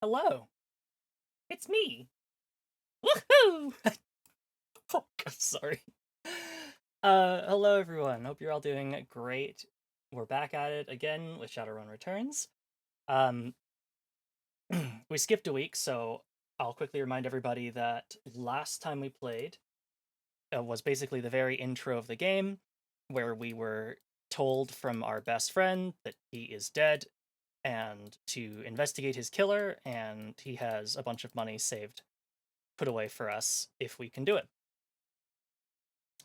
Hello, it's me. Woohoo! Oh, sorry. Hello everyone. Hope you're all doing great. We're back at it again with Shadowrun Returns. Um, we skipped a week, so I'll quickly remind everybody that last time we played was basically the very intro of the game, where we were told from our best friend that he is dead and to investigate his killer, and he has a bunch of money saved, put away for us if we can do it.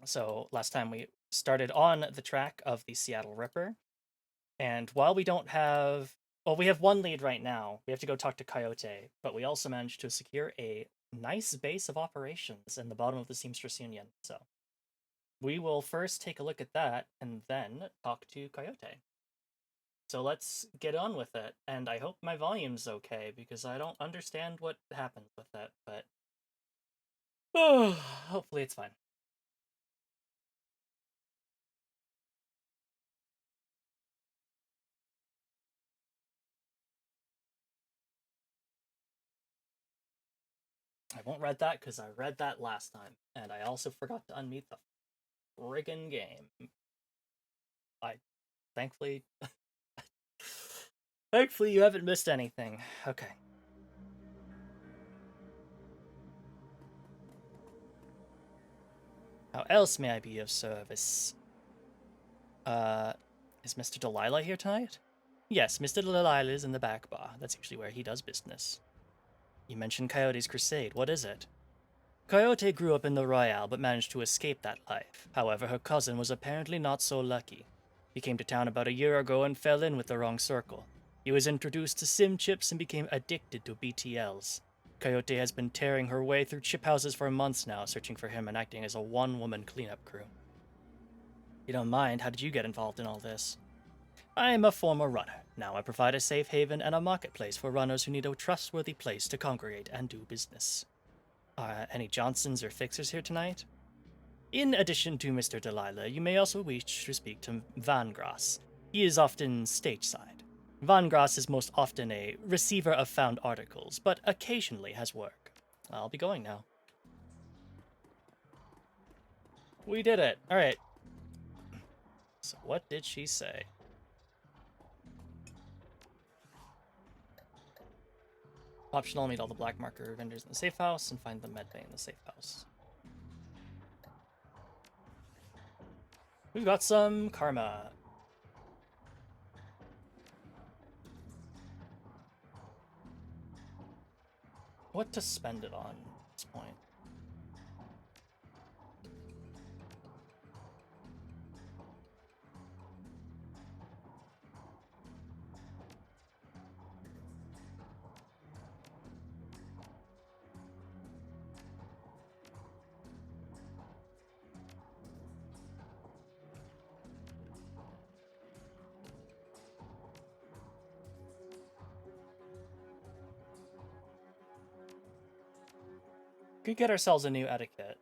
So last time we started on the track of the Seattle Ripper, and while we don't have, well, we have one lead right now. We have to go talk to Coyote, but we also managed to secure a nice base of operations in the bottom of the Smithsonian. So we will first take a look at that and then talk to Coyote. So let's get on with it, and I hope my volume's okay because I don't understand what happened with it, but hopefully it's fine. I won't read that because I read that last time, and I also forgot to unmute the friggin' game. I thankfully thankfully you haven't missed anything. Okay. How else may I be of service? Is Mr. Delilah here tonight? Yes, Mr. Delilah is in the back bar. That's usually where he does business. You mentioned Coyote's crusade. What is it? Coyote grew up in the Royale but managed to escape that life. However, her cousin was apparently not so lucky. He came to town about a year ago and fell in with the wrong circle. He was introduced to sim chips and became addicted to BTLs. Coyote has been tearing her way through chip houses for months now, searching for him and acting as a one-woman cleanup crew. You don't mind, how did you get involved in all this? I am a former runner. Now I provide a safe haven and a marketplace for runners who need a trustworthy place to congregate and do business. Any Johnsons or Fixers here tonight? In addition to Mr. Delilah, you may also wish to speak to Van Grass. He is often stateside. Van Grass is most often a receiver of found articles, but occasionally has work. I'll be going now. We did it! Alright. So what did she say? Optional, meet all the black marker vendors in the safe house and find the med bay in the safe house. We've got some karma. What to spend it on at this point? Could get ourselves a new etiquette.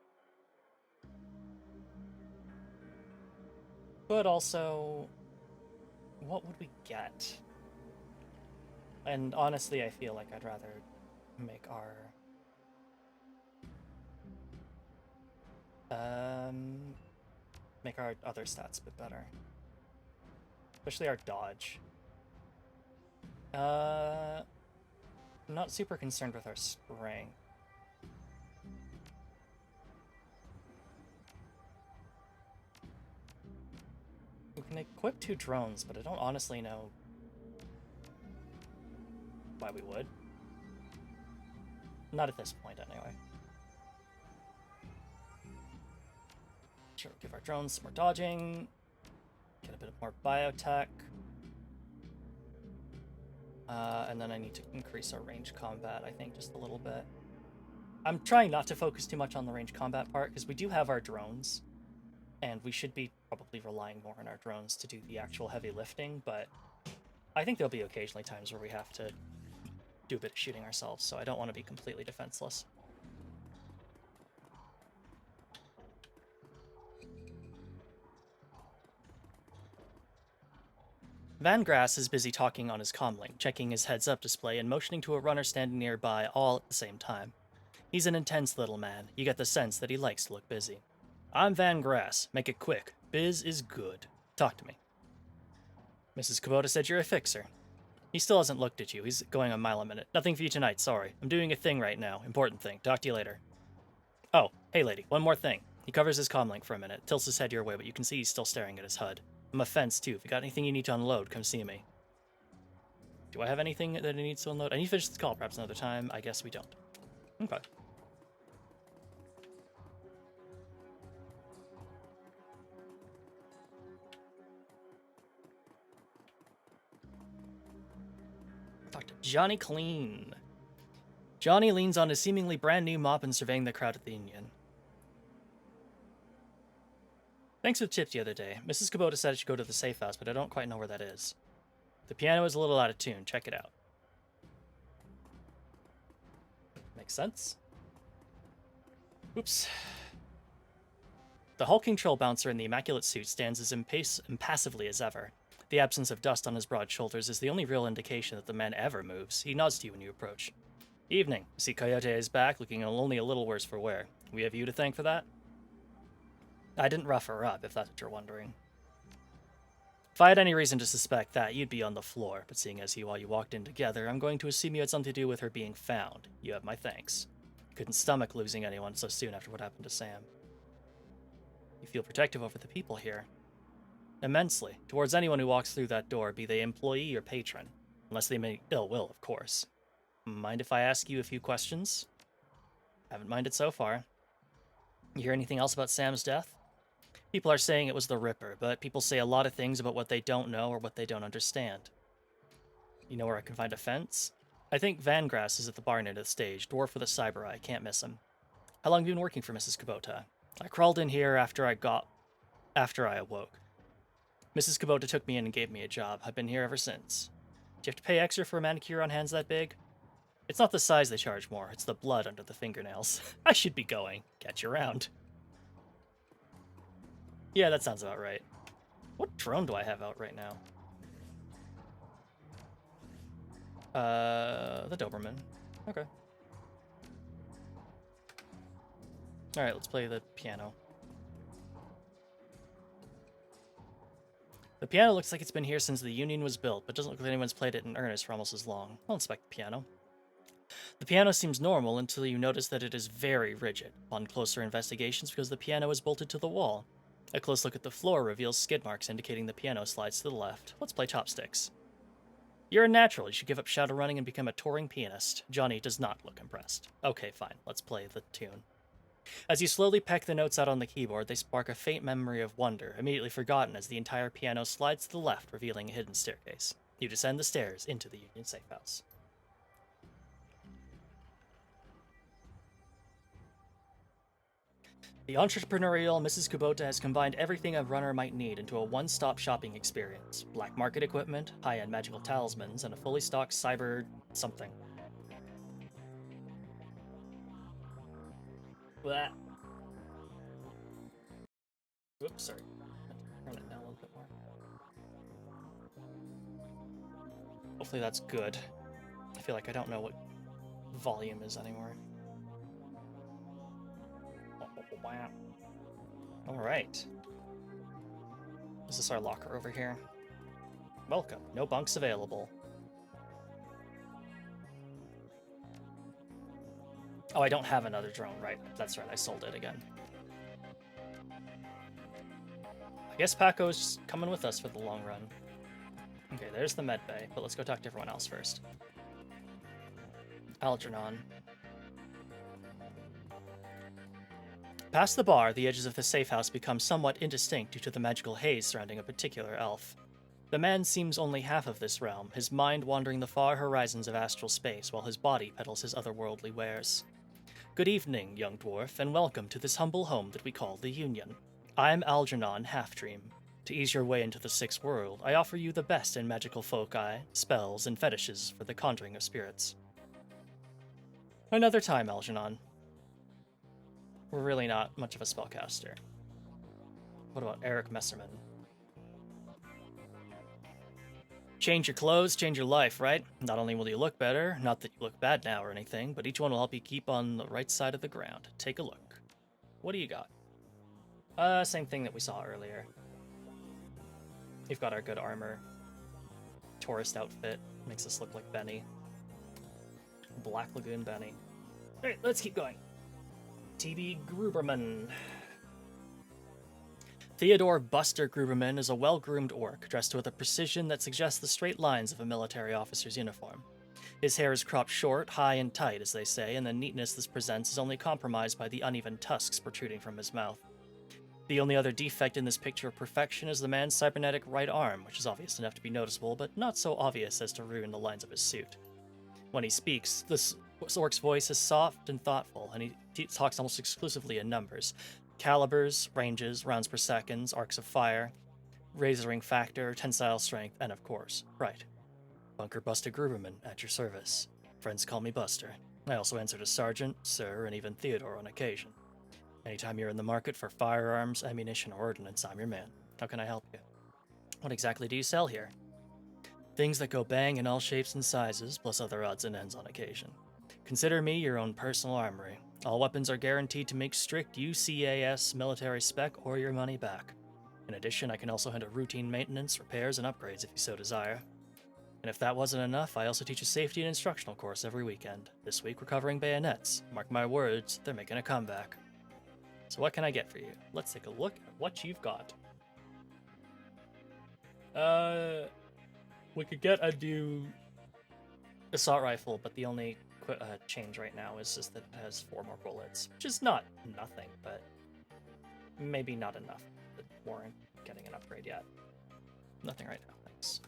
But also, what would we get? And honestly, I feel like I'd rather make our other stats a bit better. Especially our dodge. I'm not super concerned with our strength. We can equip 2 drones, but I don't honestly know why we would. Not at this point, anyway. Sure, give our drones some more dodging. Get a bit more biotech. And then I need to increase our range combat, I think, just a little bit. I'm trying not to focus too much on the range combat part, because we do have our drones, and we should be probably relying more on our drones to do the actual heavy lifting, but I think there'll be occasionally times where we have to do a bit of shooting ourselves, so I don't want to be completely defenseless. Van Grass is busy talking on his comlink, checking his heads-up display and motioning to a runner standing nearby all at the same time. He's an intense little man. You get the sense that he likes to look busy. I'm Van Grass. Make it quick. Biz is good. Talk to me. Mrs. Kubota said you're a fixer. He still hasn't looked at you. He's going a mile a minute. Nothing for you tonight, sorry. I'm doing a thing right now. Important thing. Talk to you later. Oh, hey lady, one more thing. He covers his comlink for a minute, tilts his head your way, but you can see he's still staring at his HUD. I'm a fence too. If you got anything you need to unload, come see me. Do I have anything that he needs to unload? I need to finish this call perhaps another time. I guess we don't. Okay. Talk to Johnny Clean. Johnny leans on his seemingly brand new mop and surveying the crowd at the Union. Thanks for the tip the other day. Mrs. Kubota said I should go to the safe house, but I don't quite know where that is. The piano is a little out of tune. Check it out. Makes sense. Oops. The hulking troll bouncer in the immaculate suit stands as impassively as ever. The absence of dust on his broad shoulders is the only real indication that the man ever moves. He nods to you when you approach. Evening. See Coyote is back, looking only a little worse for wear. We have you to thank for that? I didn't rough her up, if that's what you're wondering. If I had any reason to suspect that, you'd be on the floor, but seeing as while you walked in together, I'm going to assume you had something to do with her being found. You have my thanks. Couldn't stomach losing anyone so soon after what happened to Sam. You feel protective over the people here. Immensely, towards anyone who walks through that door, be they employee or patron. Unless they mean ill will, of course. Mind if I ask you a few questions? Haven't minded so far. You hear anything else about Sam's death? People are saying it was the Ripper, but people say a lot of things about what they don't know or what they don't understand. You know where I can find a fence? I think Van Grass is at the barn end of the stage, dwarf with a cyber eye, can't miss him. How long have you been working for Mrs. Kubota? I crawled in here after I awoke. Mrs. Kubota took me in and gave me a job. I've been here ever since. Do you have to pay extra for a manicure on hands that big? It's not the size they charge more, it's the blood under the fingernails. I should be going. Catch you around. Yeah, that sounds about right. What drone do I have out right now? The Doberman. Okay. Alright, let's play the piano. The piano looks like it's been here since the Union was built, but doesn't look like anyone's played it in earnest for almost as long. I'll inspect the piano. The piano seems normal until you notice that it is very rigid. Upon closer investigations, because the piano is bolted to the wall. A close look at the floor reveals skid marks indicating the piano slides to the left. Let's play chopsticks. You're a natural. You should give up Shadowrunning and become a touring pianist. Johnny does not look impressed. Okay, fine. Let's play the tune. As you slowly peck the notes out on the keyboard, they spark a faint memory of wonder, immediately forgotten as the entire piano slides to the left, revealing a hidden staircase. You descend the stairs into the Union safe house. The entrepreneurial Mrs. Kubota has combined everything a runner might need into a one-stop shopping experience. Black market equipment, high-end magical talismans, and a fully stocked cyber something. Blah. Whoops, sorry. Turn it down a little bit more. Hopefully that's good. I feel like I don't know what volume is anymore. Wow. Alright. Is this our locker over here? Welcome. No bunks available. Oh, I don't have another drone, right? That's right, I sold it again. I guess Paco's just coming with us for the long run. Okay, there's the med bay, but let's go talk to everyone else first. Algernon. Past the bar, the edges of the safe house become somewhat indistinct due to the magical haze surrounding a particular elf. The man seems only half of this realm, his mind wandering the far horizons of astral space while his body peddles his otherworldly wares. Good evening, young dwarf, and welcome to this humble home that we call the Union. I'm Algernon Halfdream. To ease your way into the Sixth World, I offer you the best in magical foci, spells, and fetishes for the conjuring of spirits. Another time, Algernon. We're really not much of a spellcaster. What about Eric Messerman? Change your clothes, change your life, right? Not only will you look better, not that you look bad now or anything, but each one will help you keep on the right side of the ground. Take a look. What do you got? Same thing that we saw earlier. You've got our good armor. Tourist outfit. Makes us look like Benny. Black Lagoon Benny. Alright, let's keep going. T.B. Gruberman. Theodore Buster Gruberman is a well-groomed orc, dressed with a precision that suggests the straight lines of a military officer's uniform. His hair is cropped short, high and tight, as they say, and the neatness this presents is only compromised by the uneven tusks protruding from his mouth. The only other defect in this picture of perfection is the man's cybernetic right arm, which is obvious enough to be noticeable, but not so obvious as to ruin the lines of his suit. When he speaks, this orc's voice is soft and thoughtful, and he talks almost exclusively in numbers. Calibers, ranges, rounds per second, arcs of fire, razoring factor, tensile strength, and of course, right. Bunker Buster Gruberman, at your service. Friends call me Buster. I also answer to Sergeant, Sir, and even Theodore on occasion. Anytime you're in the market for firearms, ammunition, or ordnance, I'm your man. How can I help you? What exactly do you sell here? Things that go bang in all shapes and sizes, plus other odds and ends on occasion. Consider me your own personal armory. All weapons are guaranteed to make strict UCAS military spec or your money back. In addition, I can also handle routine maintenance, repairs, and upgrades if you so desire. And if that wasn't enough, I also teach a safety and instructional course every weekend. This week we're covering bayonets. Mark my words, they're making a comeback. So what can I get for you? Let's take a look at what you've got. We could get a new assault rifle, but the only change right now is just that it has 4 more bullets, which is not nothing, but maybe not enough to warrant getting an upgrade yet. Nothing right now, thanks.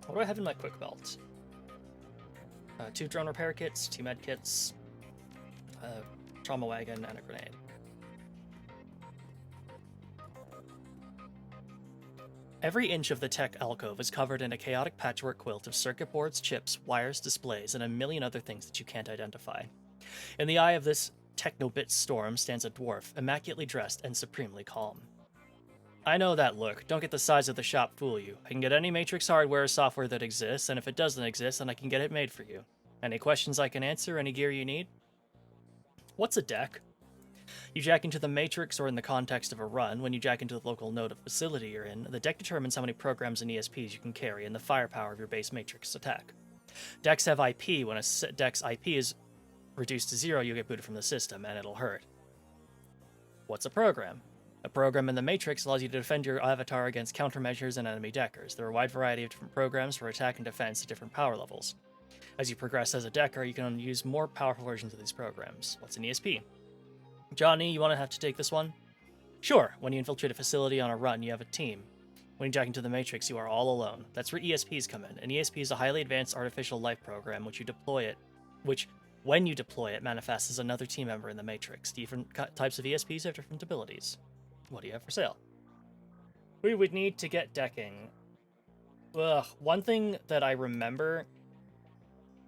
What do I have in my quick belt? 2 drone repair kits, 2 med kits, trauma wagon, and a grenade. Every inch of the tech alcove is covered in a chaotic patchwork quilt of circuit boards, chips, wires, displays, and a million other things that you can't identify. In the eye of this techno-bit storm stands a dwarf, immaculately dressed and supremely calm. I know that look. Don't get the size of the shop fool you. I can get any Matrix hardware or software that exists, and if it doesn't exist, then I can get it made for you. Any questions I can answer? Any gear you need? What's a deck? You jack into the Matrix, or in the context of a run, when you jack into the local node of facility you're in, the deck determines how many programs and ESPs you can carry and the firepower of your base Matrix attack. Decks have IP. When a deck's IP is reduced to 0, you get booted from the system, and it'll hurt. What's a program? A program in the Matrix allows you to defend your avatar against countermeasures and enemy deckers. There are a wide variety of different programs for attack and defense at different power levels. As you progress as a decker, you can use more powerful versions of these programs. What's an ESP? Johnny, you want to have to take this one? Sure. When you infiltrate a facility on a run, you have a team. When you jack into the Matrix, you are all alone. That's where ESPs come in. An ESP is a highly advanced artificial life program, when you deploy it, manifests as another team member in the Matrix. Different types of ESPs have different abilities. What do you have for sale? We would need to get decking. One thing that I remember...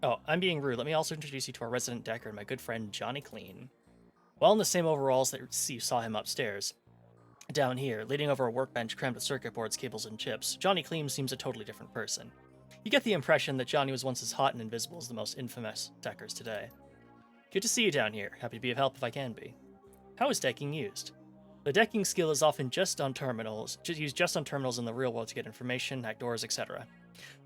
Oh, I'm being rude. Let me also introduce you to our resident decker, my good friend Johnny Clean. Well, in the same overalls that you saw him upstairs. Down here, leaning over a workbench crammed with circuit boards, cables, and chips, Johnny Clean seems a totally different person. You get the impression that Johnny was once as hot and invisible as the most infamous deckers today. Good to see you down here. Happy to be of help if I can be. How is decking used? The decking skill is often used just on terminals in the real world to get information, hack doors, etc.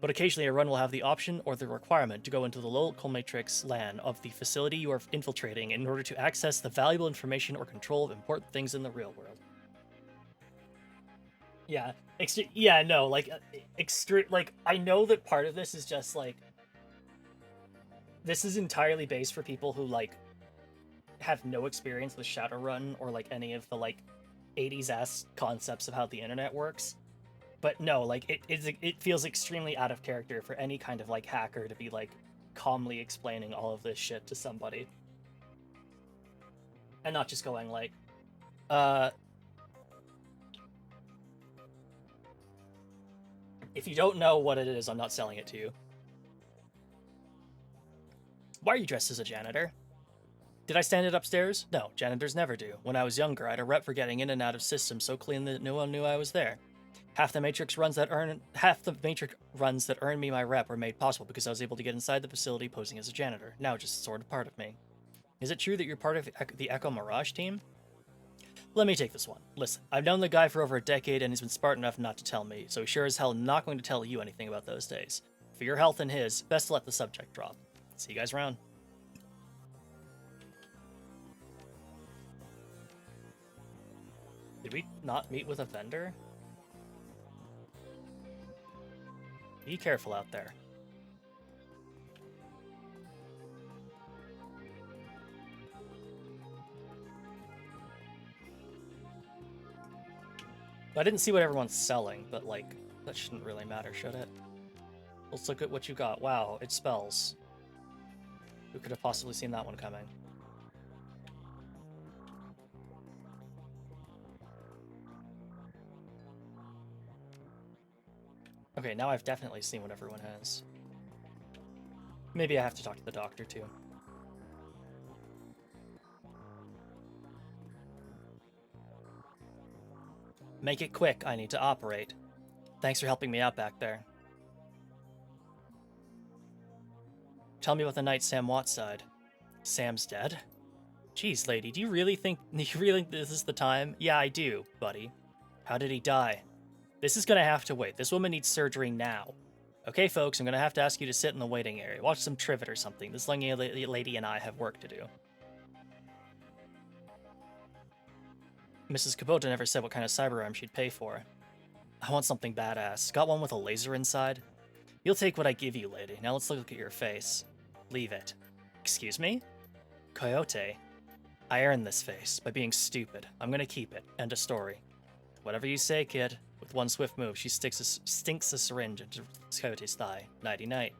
But occasionally a run will have the option or the requirement to go into the local matrix LAN of the facility you are infiltrating in order to access the valuable information or control of important things in the real world. Yeah, I know that part of this is just, this is entirely based for people who, have no experience with Shadowrun or, any of the, 80s-ass concepts of how the internet works. But no, it feels extremely out of character for any kind of, hacker to be, calmly explaining all of this shit to somebody. And not just going, if you don't know what it is, I'm not selling it to you. Why are you dressed as a janitor? Did I stand it upstairs? No, janitors never do. When I was younger, I had a rep for getting in and out of systems so clean that no one knew I was there. Half the Matrix runs that earn me my rep were made possible because I was able to get inside the facility posing as a janitor. Now just sort of part of me. Is it true that you're part of the Echo Mirage team? Let me take this one. Listen, I've known the guy for over a decade and he's been smart enough not to tell me, so he's sure as hell not going to tell you anything about those days. For your health and his, best to let the subject drop. See you guys around. Did we not meet with a vendor? Be careful out there. I didn't see what everyone's selling, but, like, that shouldn't really matter, should it? Let's look at what you got. Wow, it spells. Who could have possibly seen that one coming? Okay, now I've definitely seen what everyone has. Maybe I have to talk to the doctor, too. Make it quick, I need to operate. Thanks for helping me out back there. Tell me about the night Sam Watts died. Sam's dead? Jeez, lady, do you really think this is the time? Yeah, I do, buddy. How did he die? This is gonna have to wait. This woman needs surgery now. Okay, folks, I'm gonna have to ask you to sit in the waiting area. Watch some trivet or something. This lady and I have work to do. Mrs. Kubota never said what kind of cyberarm she'd pay for. I want something badass. Got one with a laser inside? You'll take what I give you, lady. Now let's look at your face. Leave it. Excuse me? Coyote. I earned this face by being stupid. I'm gonna keep it. End of story. Whatever you say, kid. With one swift move, she stinks a syringe into Coyote's thigh. Nighty-night.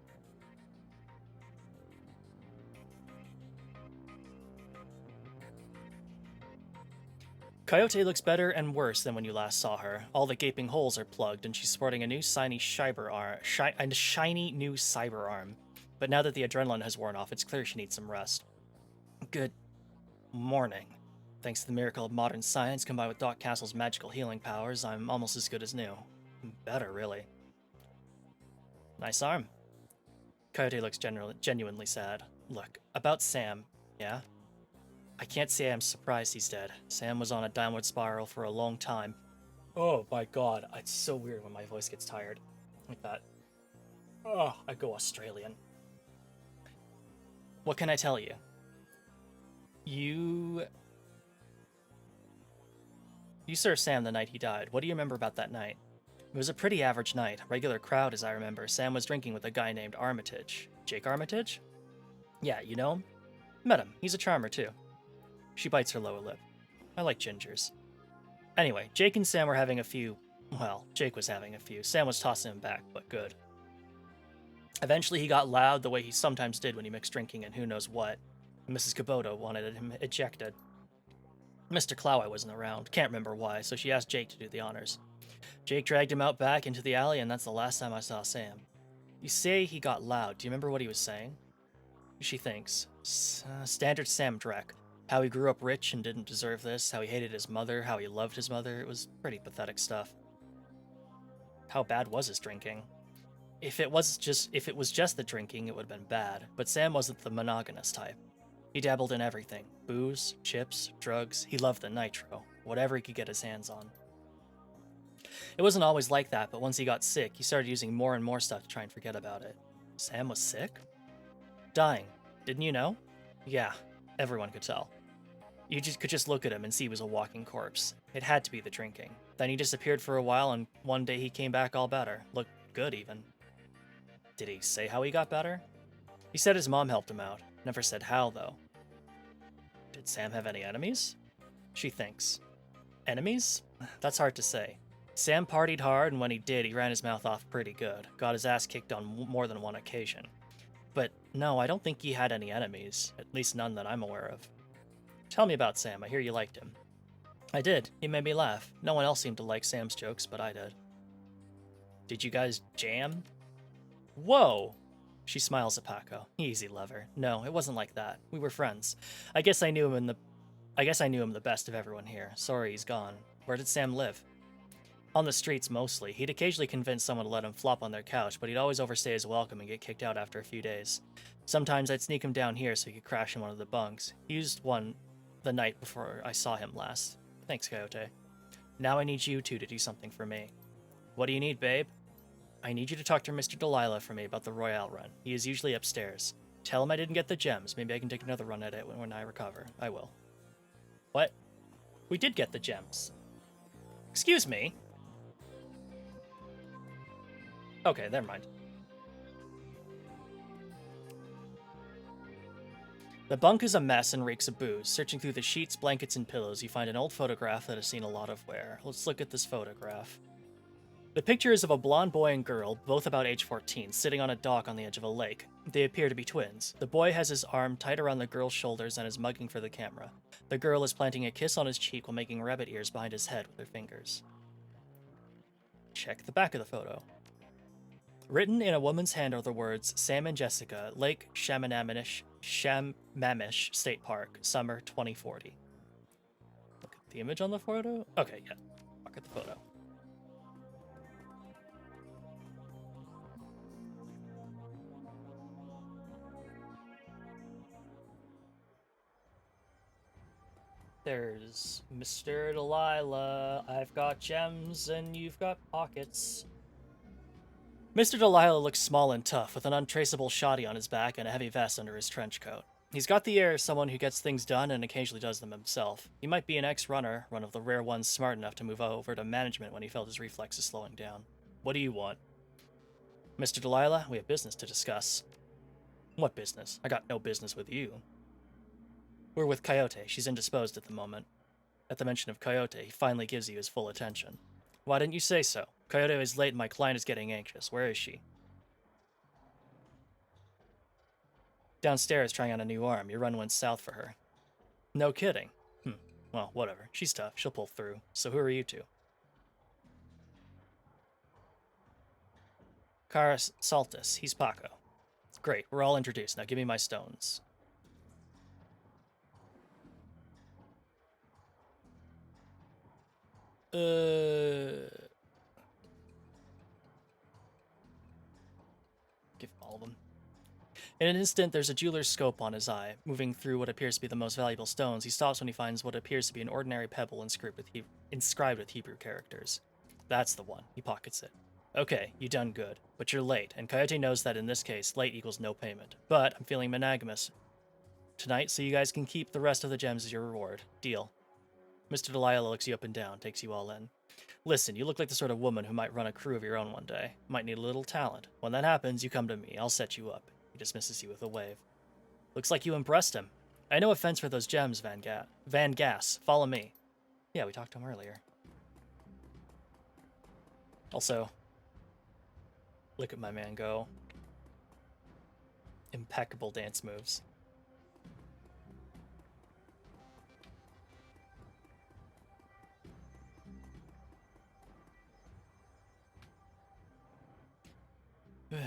Coyote looks better and worse than when you last saw her. All the gaping holes are plugged, and she's sporting a new shiny new cyber arm. But now that the adrenaline has worn off, it's clear she needs some rest. Good morning. Thanks to the miracle of modern science combined with Doc Castle's magical healing powers, I'm almost as good as new. Better, really. Nice arm. Coyote looks genuinely sad. Look, about Sam, yeah? I can't say I'm surprised he's dead. Sam was on a downward spiral for a long time. Oh my god, it's so weird when my voice gets tired. Like that. Oh, I go Australian. What can I tell you? You served Sam the night he died. What do you remember about that night? It was a pretty average night. A regular crowd, as I remember. Sam was drinking with a guy named Armitage. Jake Armitage? Yeah, you know him? Met him. He's a charmer, too. She bites her lower lip. I like gingers. Anyway, Jake and Sam were having a few. Well, Jake was having a few. Sam was tossing him back, but good. Eventually, he got loud the way he sometimes did when he mixed drinking and who knows what. Mrs. Kubota wanted him ejected. Mr. Clowey wasn't around. Can't remember why, so she asked Jake to do the honors. Jake dragged him out back into the alley, and that's the last time I saw Sam. You say he got loud. Do you remember what he was saying? She thinks. Standard Sam Drek. How he grew up rich and didn't deserve this, how he hated his mother, how he loved his mother. It was pretty pathetic stuff. How bad was his drinking? If it was just the drinking, it would have been bad, but Sam wasn't the monogamous type. He dabbled in everything. Booze, chips, drugs. He loved the nitro. Whatever he could get his hands on. It wasn't always like that, but once he got sick, he started using more and more stuff to try and forget about it. Sam was sick? Dying. Didn't you know? Yeah, everyone could tell. You could just look at him and see he was a walking corpse. It had to be the drinking. Then he disappeared for a while, and one day he came back all better. Looked good, even. Did he say how he got better? He said his mom helped him out. Never said how, though. Did Sam have any enemies? She thinks. Enemies? That's hard to say. Sam partied hard, and when he did, he ran his mouth off pretty good. Got his ass kicked on more than one occasion. But no, I don't think he had any enemies. At least none that I'm aware of. Tell me about Sam. I hear you liked him. I did. He made me laugh. No one else seemed to like Sam's jokes, but I did. Did you guys jam? Whoa! She smiles at Paco. Easy, lover. No, it wasn't like that. We were friends. I guess I knew him the best of everyone here. Sorry he's gone. Where did Sam live? On the streets, mostly. He'd occasionally convince someone to let him flop on their couch, but he'd always overstay his welcome and get kicked out after a few days. Sometimes I'd sneak him down here so he could crash in one of the bunks. He used one the night before I saw him last. Thanks, Coyote. Now I need you two to do something for me. What do you need, babe? I need you to talk to Mr. Delilah for me about the Royale run. He is usually upstairs. Tell him I didn't get the gems. Maybe I can take another run at it when I recover. I will. What? We did get the gems. Excuse me? Okay, never mind. The bunk is a mess and reeks of booze. Searching through the sheets, blankets, and pillows, you find an old photograph that has seen a lot of wear. Let's look at this photograph. The picture is of a blonde boy and girl, both about age 14, sitting on a dock on the edge of a lake. They appear to be twins. The boy has his arm tight around the girl's shoulders and is mugging for the camera. The girl is planting a kiss on his cheek while making rabbit ears behind his head with her fingers. Check the back of the photo. Written in a woman's hand are the words, Sam and Jessica, Lake Shamamamish State Park, summer 2040. Look at the image on the photo? Okay, yeah. Look at the photo. There's Mr. Delilah. I've got gems and you've got pockets. Mr. Delilah looks small and tough, with an untraceable shoddy on his back and a heavy vest under his trench coat. He's got the air of someone who gets things done and occasionally does them himself. He might be an ex-runner, one of the rare ones smart enough to move over to management when he felt his reflexes slowing down. What do you want? Mr. Delilah, we have business to discuss. What business? I got no business with you. We're with Coyote. She's indisposed at the moment. At the mention of Coyote, he finally gives you his full attention. Why didn't you say so? Coyote is late and my client is getting anxious. Where is she? Downstairs trying on a new arm. Your run went south for her. No kidding. Well, whatever. She's tough. She'll pull through. So who are you two? Kara Saltis. He's Paco. Great. We're all introduced. Now give me my stones. Give all of them. In an instant, there's a jeweler's scope on his eye. Moving through what appears to be the most valuable stones, he stops when he finds what appears to be an ordinary pebble inscribed with Hebrew characters. That's the one. He pockets it. Okay, you done good, but you're late, and Coyote knows that in this case, late equals no payment. But I'm feeling monogamous tonight, so you guys can keep the rest of the gems as your reward. Deal. Mr. Delilah looks you up and down, takes you all in. Listen, you look like the sort of woman who might run a crew of your own one day. Might need a little talent. When that happens, you come to me. I'll set you up. He dismisses you with a wave. Looks like you impressed him. I no offense for those gems, Van Gass. Follow me. Yeah, we talked to him earlier. Also, look at my man go. Impeccable dance moves.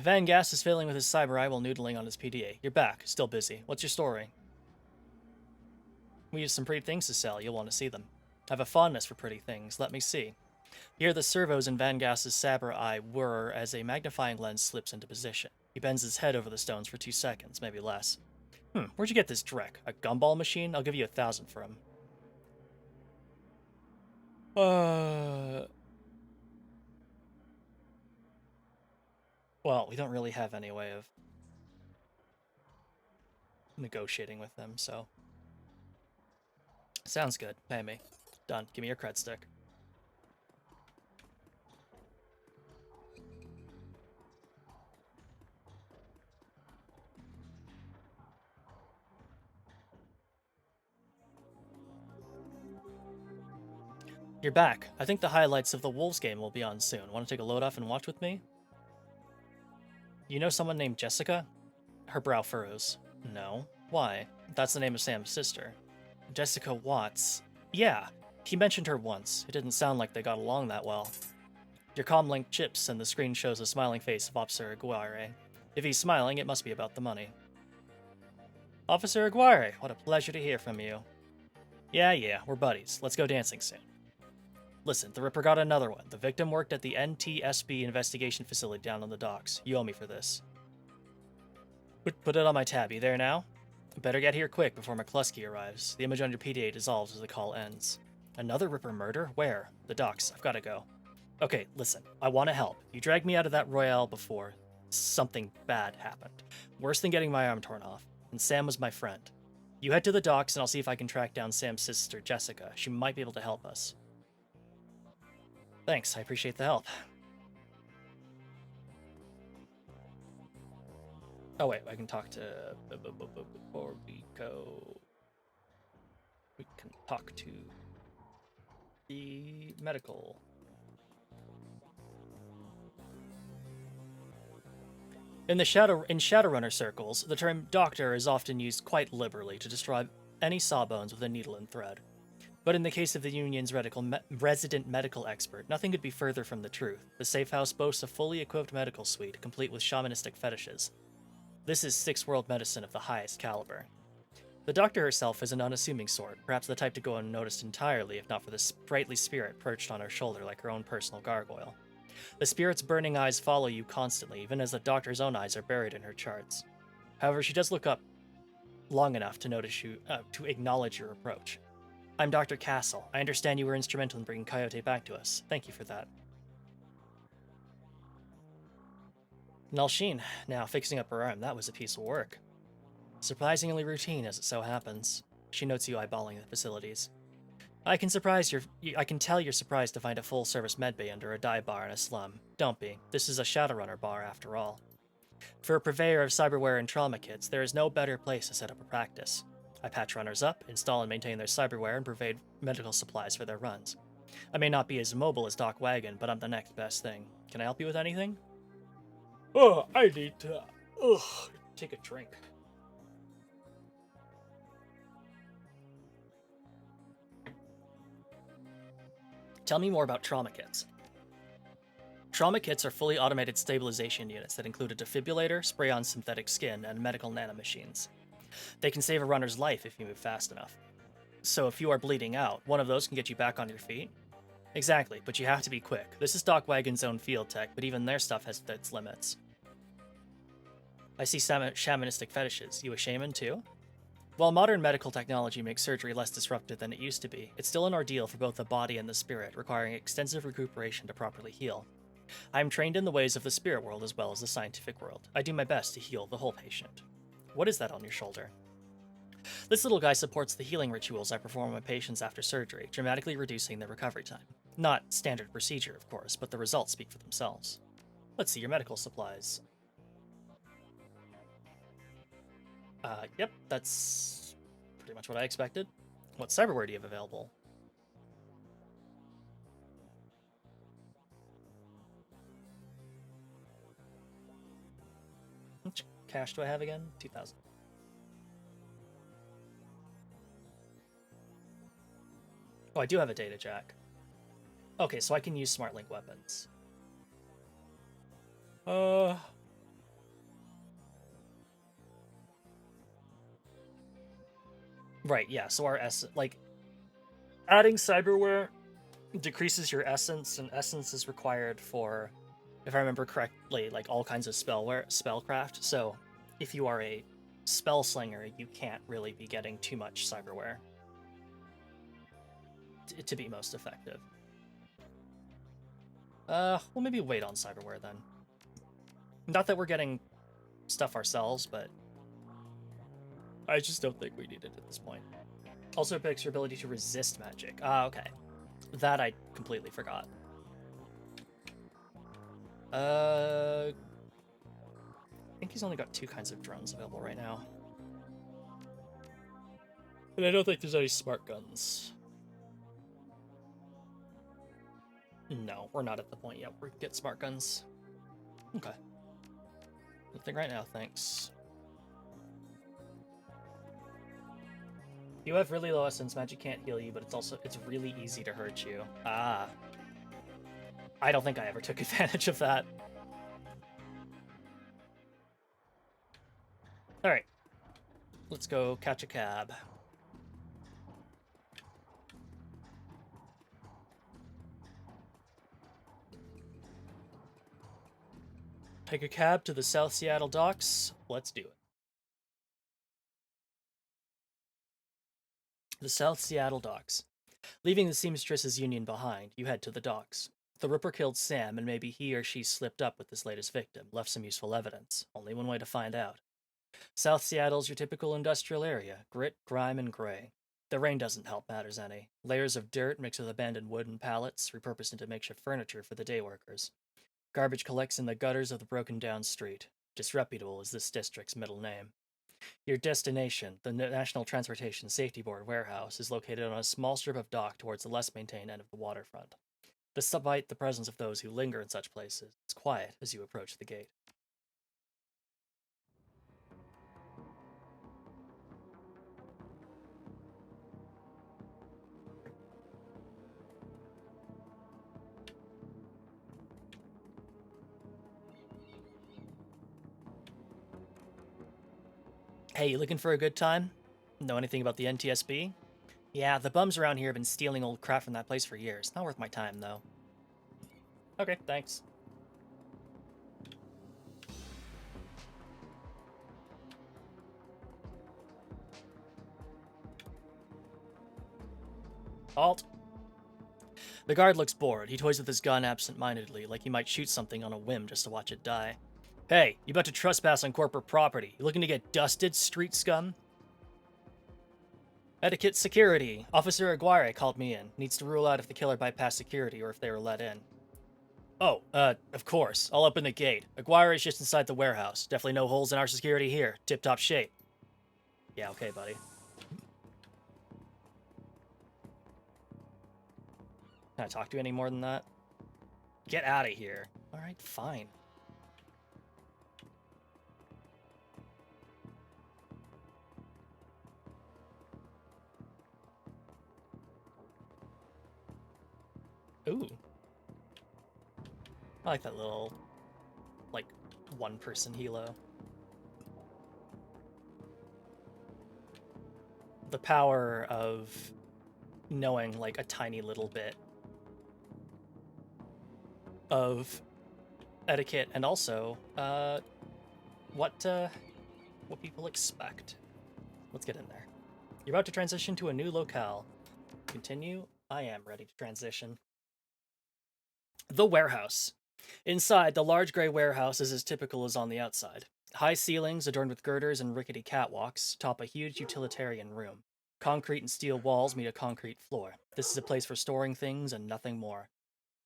Van Gass is fiddling with his cyber eye while noodling on his PDA. You're back. Still busy. What's your story? We have some pretty things to sell. You'll want to see them. I have a fondness for pretty things. Let me see. Here the servos in Van Gass's cyber eye whir as a magnifying lens slips into position. He bends his head over the stones for 2 seconds, maybe less. Where'd you get this Drek? A gumball machine? I'll give you 1,000 for him. Well, we don't really have any way of negotiating with them, so... Sounds good. Pay me. Done. Give me your cred stick. You're back. I think the highlights of the Wolves game will be on soon. Want to take a load off and watch with me? You know someone named Jessica? Her brow furrows. No. Why? That's the name of Sam's sister. Jessica Watts. Yeah, he mentioned her once. It didn't sound like they got along that well. Your comm link chips and the screen shows a smiling face of Officer Aguirre. If he's smiling, it must be about the money. Officer Aguirre, what a pleasure to hear from you. Yeah, we're buddies. Let's go dancing soon. Listen, the Ripper got another one. The victim worked at the NTSB investigation facility down on the docks. You owe me for this. Put it on my tab. You there now? Better get here quick before McCluskey arrives. The image on your PDA dissolves as the call ends. Another Ripper murder? Where? The docks. I've got to go. Okay, listen. I want to help. You dragged me out of that Royale before. Something bad happened. Worse than getting my arm torn off. And Sam was my friend. You head to the docks and I'll see if I can track down Sam's sister, Jessica. She might be able to help us. Thanks, I appreciate the help. Oh wait, I can talk to... Before we go... We can talk to... the medical... In Shadowrunner circles, the term doctor is often used quite liberally to describe any sawbones with a needle and thread. But in the case of the Union's resident medical expert, nothing could be further from the truth. The safe house boasts a fully equipped medical suite, complete with shamanistic fetishes. This is sixth world medicine of the highest caliber. The doctor herself is an unassuming sort, perhaps the type to go unnoticed entirely if not for the sprightly spirit perched on her shoulder like her own personal gargoyle. The spirit's burning eyes follow you constantly, even as the doctor's own eyes are buried in her charts. However, she does look up long enough to notice you, to acknowledge your approach. I'm Dr. Castle. I understand you were instrumental in bringing Coyote back to us. Thank you for that. Nalsheen, now fixing up her arm, that was a piece of work. Surprisingly routine, as it so happens. She notes you eyeballing the facilities. I can tell you're surprised to find a full-service medbay under a dive bar in a slum. Don't be. This is a Shadowrunner bar, after all. For a purveyor of cyberware and trauma kits, there is no better place to set up a practice. I patch runners up, install and maintain their cyberware, and provide medical supplies for their runs. I may not be as mobile as Doc Wagon, but I'm the next best thing. Can I help you with anything? Oh, I need to... take a drink. Tell me more about trauma kits. Trauma kits are fully automated stabilization units that include a defibrillator, spray-on synthetic skin, and medical nanomachines. They can save a runner's life if you move fast enough. So if you are bleeding out, one of those can get you back on your feet? Exactly, but you have to be quick. This is Doc Wagon's own field tech, but even their stuff has its limits. I see shamanistic fetishes. You a shaman too? While modern medical technology makes surgery less disruptive than it used to be, it's still an ordeal for both the body and the spirit, requiring extensive recuperation to properly heal. I am trained in the ways of the spirit world as well as the scientific world. I do my best to heal the whole patient. What is that on your shoulder? This little guy supports the healing rituals I perform on my patients after surgery, dramatically reducing their recovery time. Not standard procedure, of course, but the results speak for themselves. Let's see your medical supplies. Yep, that's pretty much what I expected. What cyberware do you have available? How much cash do I have again? 2,000. Oh, I do have a data jack. Okay, so I can use SmartLink weapons. Right, yeah, so our adding cyberware decreases your essence, and essence is required for, if I remember correctly, like all kinds of spellcraft. So if you are a spell slinger, you can't really be getting too much cyberware to be most effective. We'll maybe wait on cyberware then. Not that we're getting stuff ourselves, but I just don't think we need it at this point. Also picks your ability to resist magic. Ah, okay. That I completely forgot. I think he's only got 2 kinds of drones available right now. And I don't think there's any smart guns. No, we're not at the point yet where we can get smart guns. Okay. Nothing right now, thanks. You have really low essence, magic can't heal you, but it's really easy to hurt you. Ah. I don't think I ever took advantage of that. Alright. Let's go catch a cab. Take a cab to the South Seattle docks. Let's do it. The South Seattle docks. Leaving the Seamstresses Union behind, you head to the docks. The Ripper killed Sam, and maybe he or she slipped up with this latest victim, left some useful evidence. Only one way to find out. South Seattle's your typical industrial area, grit, grime, and gray. The rain doesn't help matters any. Layers of dirt mixed with abandoned wooden pallets, repurposed into makeshift furniture for the day workers. Garbage collects in the gutters of the broken down street. Disreputable is this district's middle name. Your destination, the National Transportation Safety Board warehouse, is located on a small strip of dock towards the less maintained end of the waterfront. Despite the presence of those who linger in such places, it's quiet as you approach the gate. Hey, you looking for a good time? Know anything about the NTSB? Yeah, the bums around here have been stealing old crap from that place for years. Not worth my time, though. Okay, thanks. Halt. The guard looks bored. He toys with his gun absent-mindedly, like he might shoot something on a whim just to watch it die. Hey, you about to trespass on corporate property? You looking to get dusted, street scum? Etiquette security. Officer Aguirre called me in. Needs to rule out if the killer bypassed security or if they were let in. Oh, of course. I'll open the gate. Aguirre's just inside the warehouse. Definitely no holes in our security here. Tip-top shape. Yeah, okay, buddy. Can I talk to you any more than that? Get out of here. Alright, fine. Ooh. I like that little, like, one-person helo. The power of knowing, like, a tiny little bit of etiquette and also, what people expect. Let's get in there. You're about to transition to a new locale. Continue. I am ready to transition. The warehouse. Inside, the large gray warehouse is as typical as on the outside. High ceilings adorned with girders and rickety catwalks top a huge utilitarian room. Concrete and steel walls meet a concrete floor. This is a place for storing things and nothing more.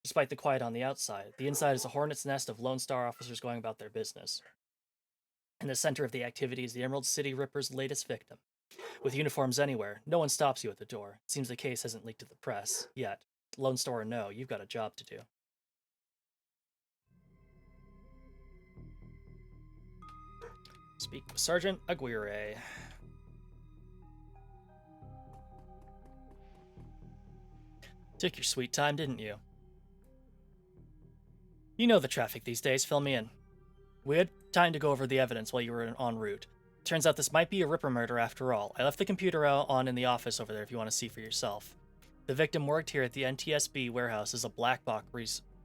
Despite the quiet on the outside, the inside is a hornet's nest of Lone Star officers going about their business. In the center of the activity is the Emerald City Ripper's latest victim. With uniforms anywhere, no one stops you at the door. It seems the case hasn't leaked to the press, yet. Lone Star or no, you've got a job to do. Speak with Sergeant Aguirre. Took your sweet time, didn't you? You know the traffic these days, fill me in. We had time to go over the evidence while you were en route. Turns out this might be a Ripper murder after all. I left the computer on in the office over there if you want to see for yourself. The victim worked here at the NTSB warehouse as a black box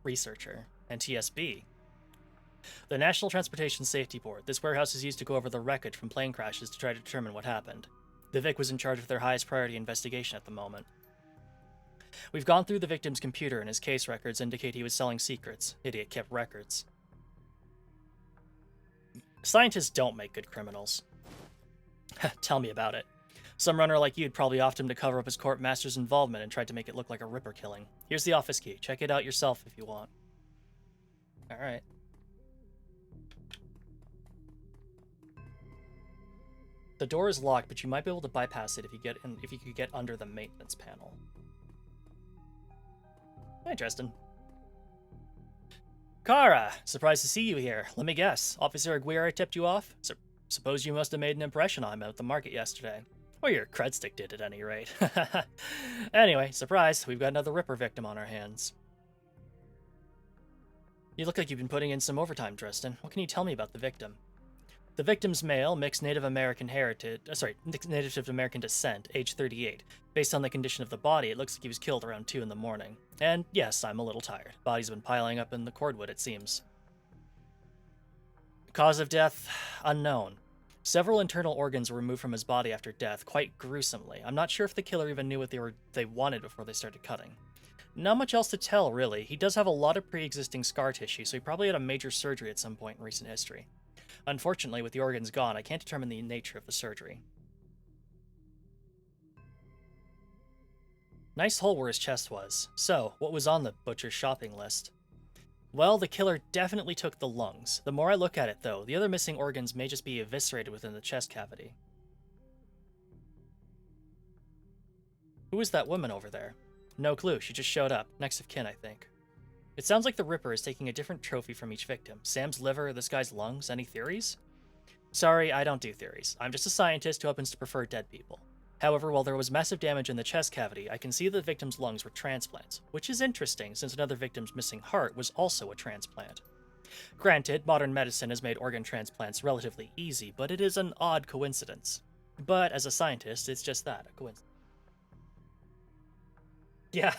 researcher. NTSB? The National Transportation Safety Board. This warehouse is used to go over the wreckage from plane crashes to try to determine what happened. The Vic was in charge of their highest priority investigation at the moment. We've gone through the victim's computer and his case records indicate he was selling secrets. Idiot kept records. Scientists don't make good criminals. Tell me about it. Some runner like you'd probably offed him to cover up his court master's involvement and tried to make it look like a Ripper killing. Here's the office key. Check it out yourself if you want. Alright. The door is locked, but you might be able to bypass it if you could get under the maintenance panel. Hi, Tristan. Kara, surprised to see you here. Let me guess, Officer Aguirre tipped you off? Suppose you must have made an impression on him at the market yesterday. Or your cred stick did at any rate. Anyway, surprise, we've got another Ripper victim on our hands. You look like you've been putting in some overtime, Tristan. What can you tell me about the victim? The victim's male, mixed Native American descent, age 38. Based on the condition of the body, it looks like he was killed around 2 in the morning. And yes, I'm a little tired. Body's been piling up in the cordwood, it seems. Cause of death, unknown. Several internal organs were removed from his body after death, quite gruesomely. I'm not sure if the killer even knew what they wanted before they started cutting. Not much else to tell, really. He does have a lot of pre-existing scar tissue, so he probably had a major surgery at some point in recent history. Unfortunately, with the organs gone, I can't determine the nature of the surgery. Nice hole where his chest was. So, what was on the butcher's shopping list? Well, the killer definitely took the lungs. The more I look at it, though, the other missing organs may just be eviscerated within the chest cavity. Who is that woman over there? No clue, she just showed up. Next of kin, I think. It sounds like the Ripper is taking a different trophy from each victim. Sam's liver, this guy's lungs, any theories? Sorry, I don't do theories. I'm just a scientist who happens to prefer dead people. However, while there was massive damage in the chest cavity, I can see the victim's lungs were transplants, which is interesting since another victim's missing heart was also a transplant. Granted, modern medicine has made organ transplants relatively easy, but it is an odd coincidence. But as a scientist, it's just that, a coincidence. Yeah.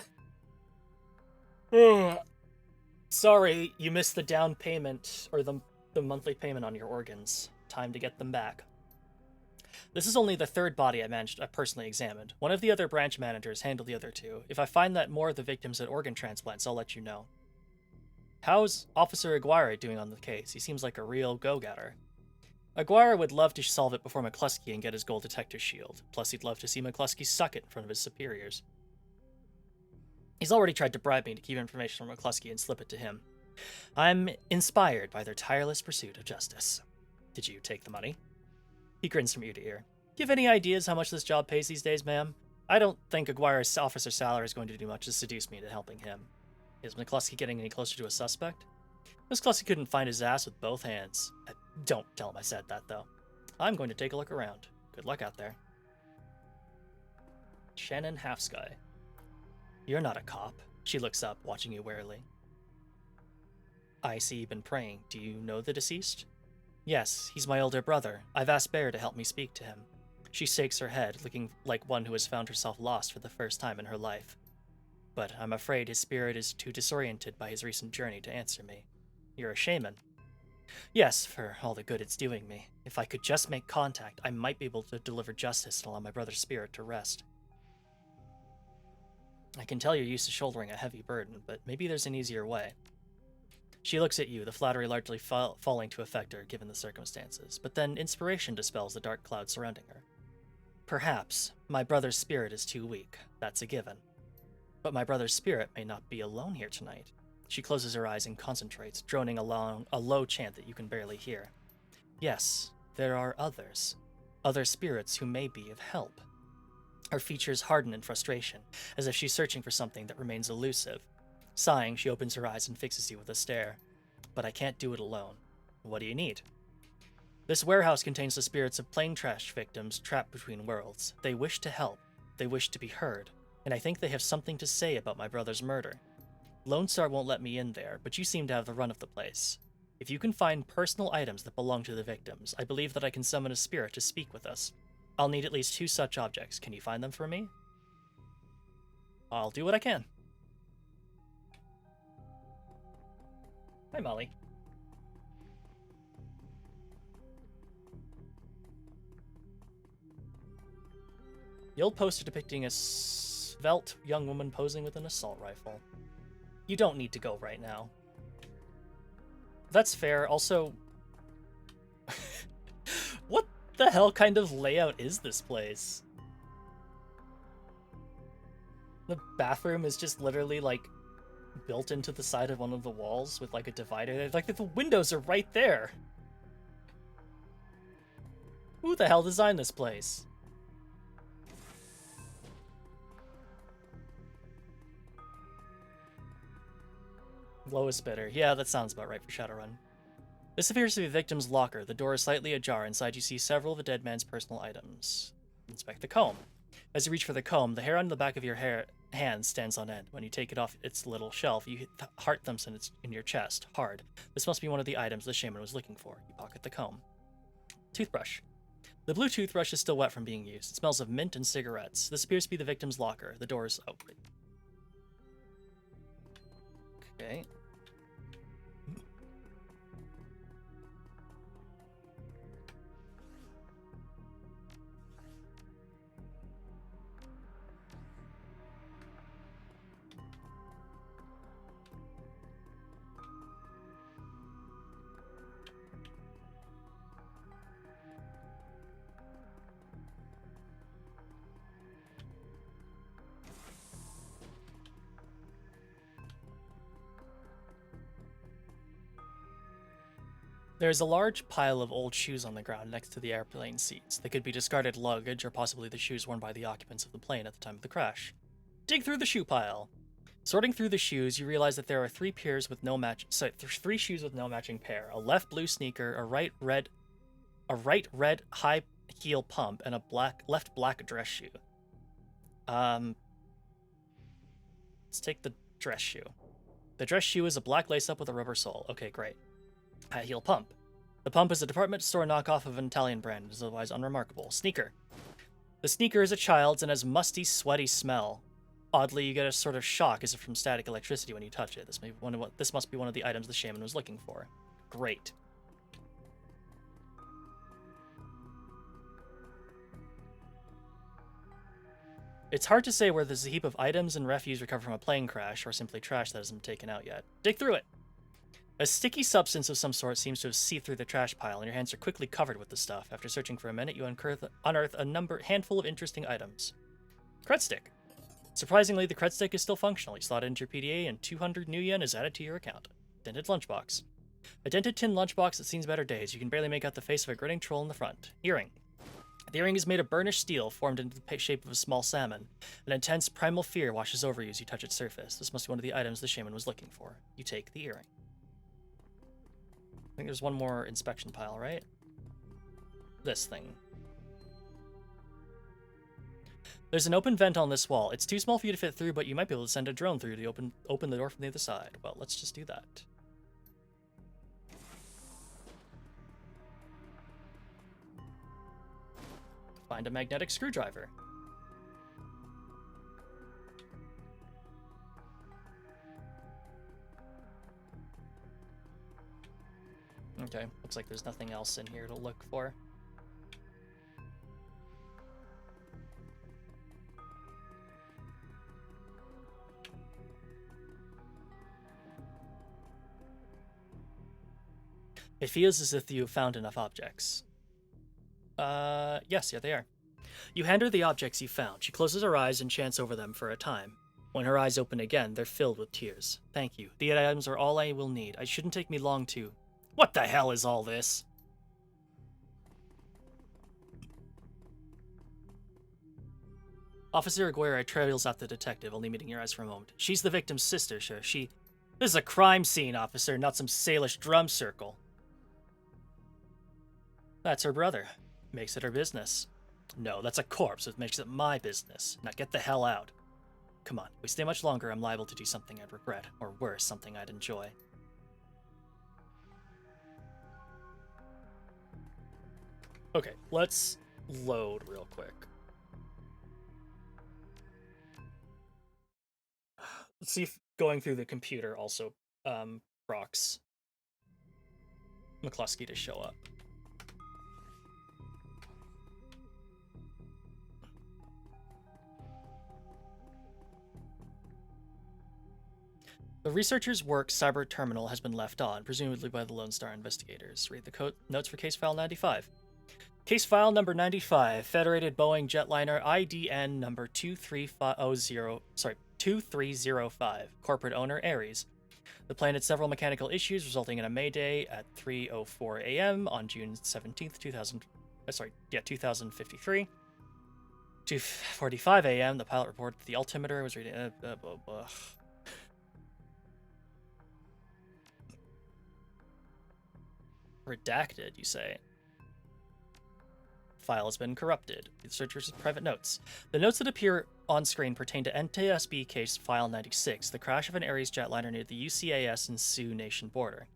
Sorry, you missed the down payment, or the monthly payment on your organs. Time to get them back. This is only the third body I personally examined. One of the other branch managers handled the other two. If I find that more of the victims had organ transplants, I'll let you know. How's Officer Aguirre doing on the case? He seems like a real go-getter. Aguirre would love to solve it before McCluskey and get his gold detector shield. Plus, he'd love to see McCluskey suck it in front of his superiors. He's already tried to bribe me to keep information from McCluskey and slip it to him. I'm inspired by their tireless pursuit of justice. Did you take the money? He grins from ear to ear. Do you have any ideas how much this job pays these days, ma'am? I don't think Aguirre's officer salary is going to do much to seduce me into helping him. Is McCluskey getting any closer to a suspect? McCluskey couldn't find his ass with both hands. Don't tell him I said that, though. I'm going to take a look around. Good luck out there. Shannon Halfsky. You're not a cop. She looks up, watching you warily. I see you've been praying. Do you know the deceased? Yes, he's my older brother. I've asked Bear to help me speak to him. She shakes her head, looking like one who has found herself lost for the first time in her life. But I'm afraid his spirit is too disoriented by his recent journey to answer me. You're a shaman. Yes, for all the good it's doing me. If I could just make contact, I might be able to deliver justice and allow my brother's spirit to rest. I can tell you're used to shouldering a heavy burden, but maybe there's an easier way. She looks at you, the flattery largely falling to affect her, given the circumstances, but then inspiration dispels the dark cloud surrounding her. Perhaps my brother's spirit is too weak, that's a given. But my brother's spirit may not be alone here tonight. She closes her eyes and concentrates, droning a low chant that you can barely hear. Yes, there are others. Other spirits who may be of help. Her features harden in frustration, as if she's searching for something that remains elusive. Sighing, she opens her eyes and fixes you with a stare. But I can't do it alone. What do you need? This warehouse contains the spirits of plane crash victims trapped between worlds. They wish to help. They wish to be heard. And I think they have something to say about my brother's murder. Lone Star won't let me in there, but you seem to have the run of the place. If you can find personal items that belong to the victims, I believe that I can summon a spirit to speak with us. I'll need at least 2 such objects. Can you find them for me? I'll do what I can. Hi, Molly. The old poster depicting a svelte young woman posing with an assault rifle. You don't need to go right now. That's fair. Also, what the hell kind of layout is this place? The bathroom is just literally, like, built into the side of one of the walls with, like, a divider. Like, the windows are right there. Who the hell designed this place? Lowest bidder. Yeah, that sounds about right for Shadowrun. This appears to be the victim's locker. The door is slightly ajar. Inside you see several of the dead man's personal items. Inspect the comb. As you reach for the comb, the hair on the back of your hand stands on end. When you take it off its little shelf, you hit the heart thumps in your chest, hard. This must be one of the items the shaman was looking for. You pocket the comb. Toothbrush. The blue toothbrush is still wet from being used. It smells of mint and cigarettes. This appears to be the victim's locker. The door is open. Okay. There's a large pile of old shoes on the ground next to the airplane seats. They could be discarded luggage or possibly the shoes worn by the occupants of the plane at the time of the crash. Dig through the shoe pile. Sorting through the shoes, you realize that there are three shoes with no matching pair: a left blue sneaker, a right red high heel pump, and a left black dress shoe. Let's take the dress shoe. The dress shoe is a black lace-up with a rubber sole. Okay, great. High heel pump. The pump is a department store knockoff of an Italian brand, is otherwise unremarkable. Sneaker. The sneaker is a child's and has musty, sweaty smell. Oddly, you get a sort of shock as if from static electricity when you touch it. This must be one of the items the shaman was looking for. Great. It's hard to say whether there's a heap of items and refuse recovered from a plane crash or simply trash that hasn't been taken out yet. Dig through it. A sticky substance of some sort seems to have seeped through the trash pile, and your hands are quickly covered with the stuff. After searching for a minute, you unearth a handful of interesting items. Cred stick. Surprisingly, the cred stick is still functional. You slot it into your PDA, and 200 new yen is added to your account. Dented lunchbox. A dented tin lunchbox that sees better days. You can barely make out the face of a grinning troll in the front. Earring. The earring is made of burnished steel, formed into the shape of a small salmon. An intense primal fear washes over you as you touch its surface. This must be one of the items the shaman was looking for. You take the earring. I think there's one more inspection pile, right? This thing. There's an open vent on this wall. It's too small for you to fit through, but you might be able to send a drone through to open the door from the other side. Well, let's just do that. Find a magnetic screwdriver. Okay, looks like there's nothing else in here to look for. It feels as if you've found enough objects. Yes, yeah, they are. You hand her the objects you found. She closes her eyes and chants over them for a time. When her eyes open again, they're filled with tears. Thank you. The items are all I will need. It shouldn't take me long to... What the hell is all this? Officer Aguirre trails out the detective, only meeting your eyes for a moment. She's the victim's sister, sir. This is a crime scene, officer, not some Salish drum circle. That's her brother. Makes it her business. No, that's a corpse, which makes it my business. Now get the hell out. Come on, if we stay much longer, I'm liable to do something I'd regret, or worse, something I'd enjoy. Okay, let's load real quick. Let's see if going through the computer also procs McCluskey to show up. The researcher's work cyber terminal has been left on, presumably by the Lone Star investigators. Read the notes for case file 95. Case file number 95, Federated Boeing jetliner IDN number 2305, corporate owner Ares. The plane had several mechanical issues, resulting in a mayday at 3:04 a.m. on June 17th, 2053. 2:45 a.m. The pilot reported that the altimeter was reading. Redacted, you say? File has been corrupted. The searcher's private notes. The notes that appear on screen pertain to NTSB case file 96, the crash of an Ares jetliner near the UCAS and Sioux Nation border.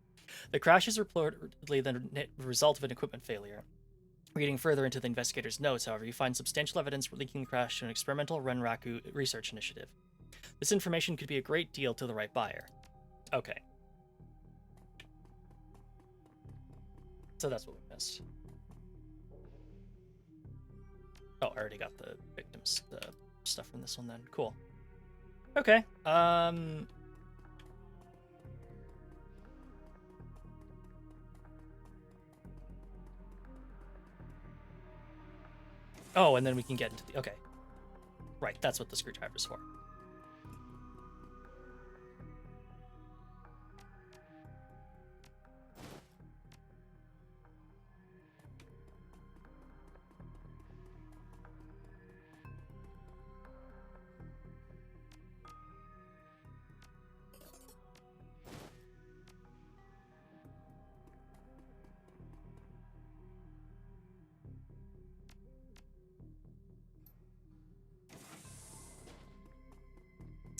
The crash is reportedly the result of an equipment failure. Reading further into the investigator's notes, however, you find substantial evidence linking the crash to an experimental Renraku research initiative. This information could be a great deal to the right buyer. Okay. So that's what we missed. Oh, I already got the victims, the stuff from this one then. Cool. Okay. Oh, and then we can get into the... Okay. Right, that's what the screwdriver's for.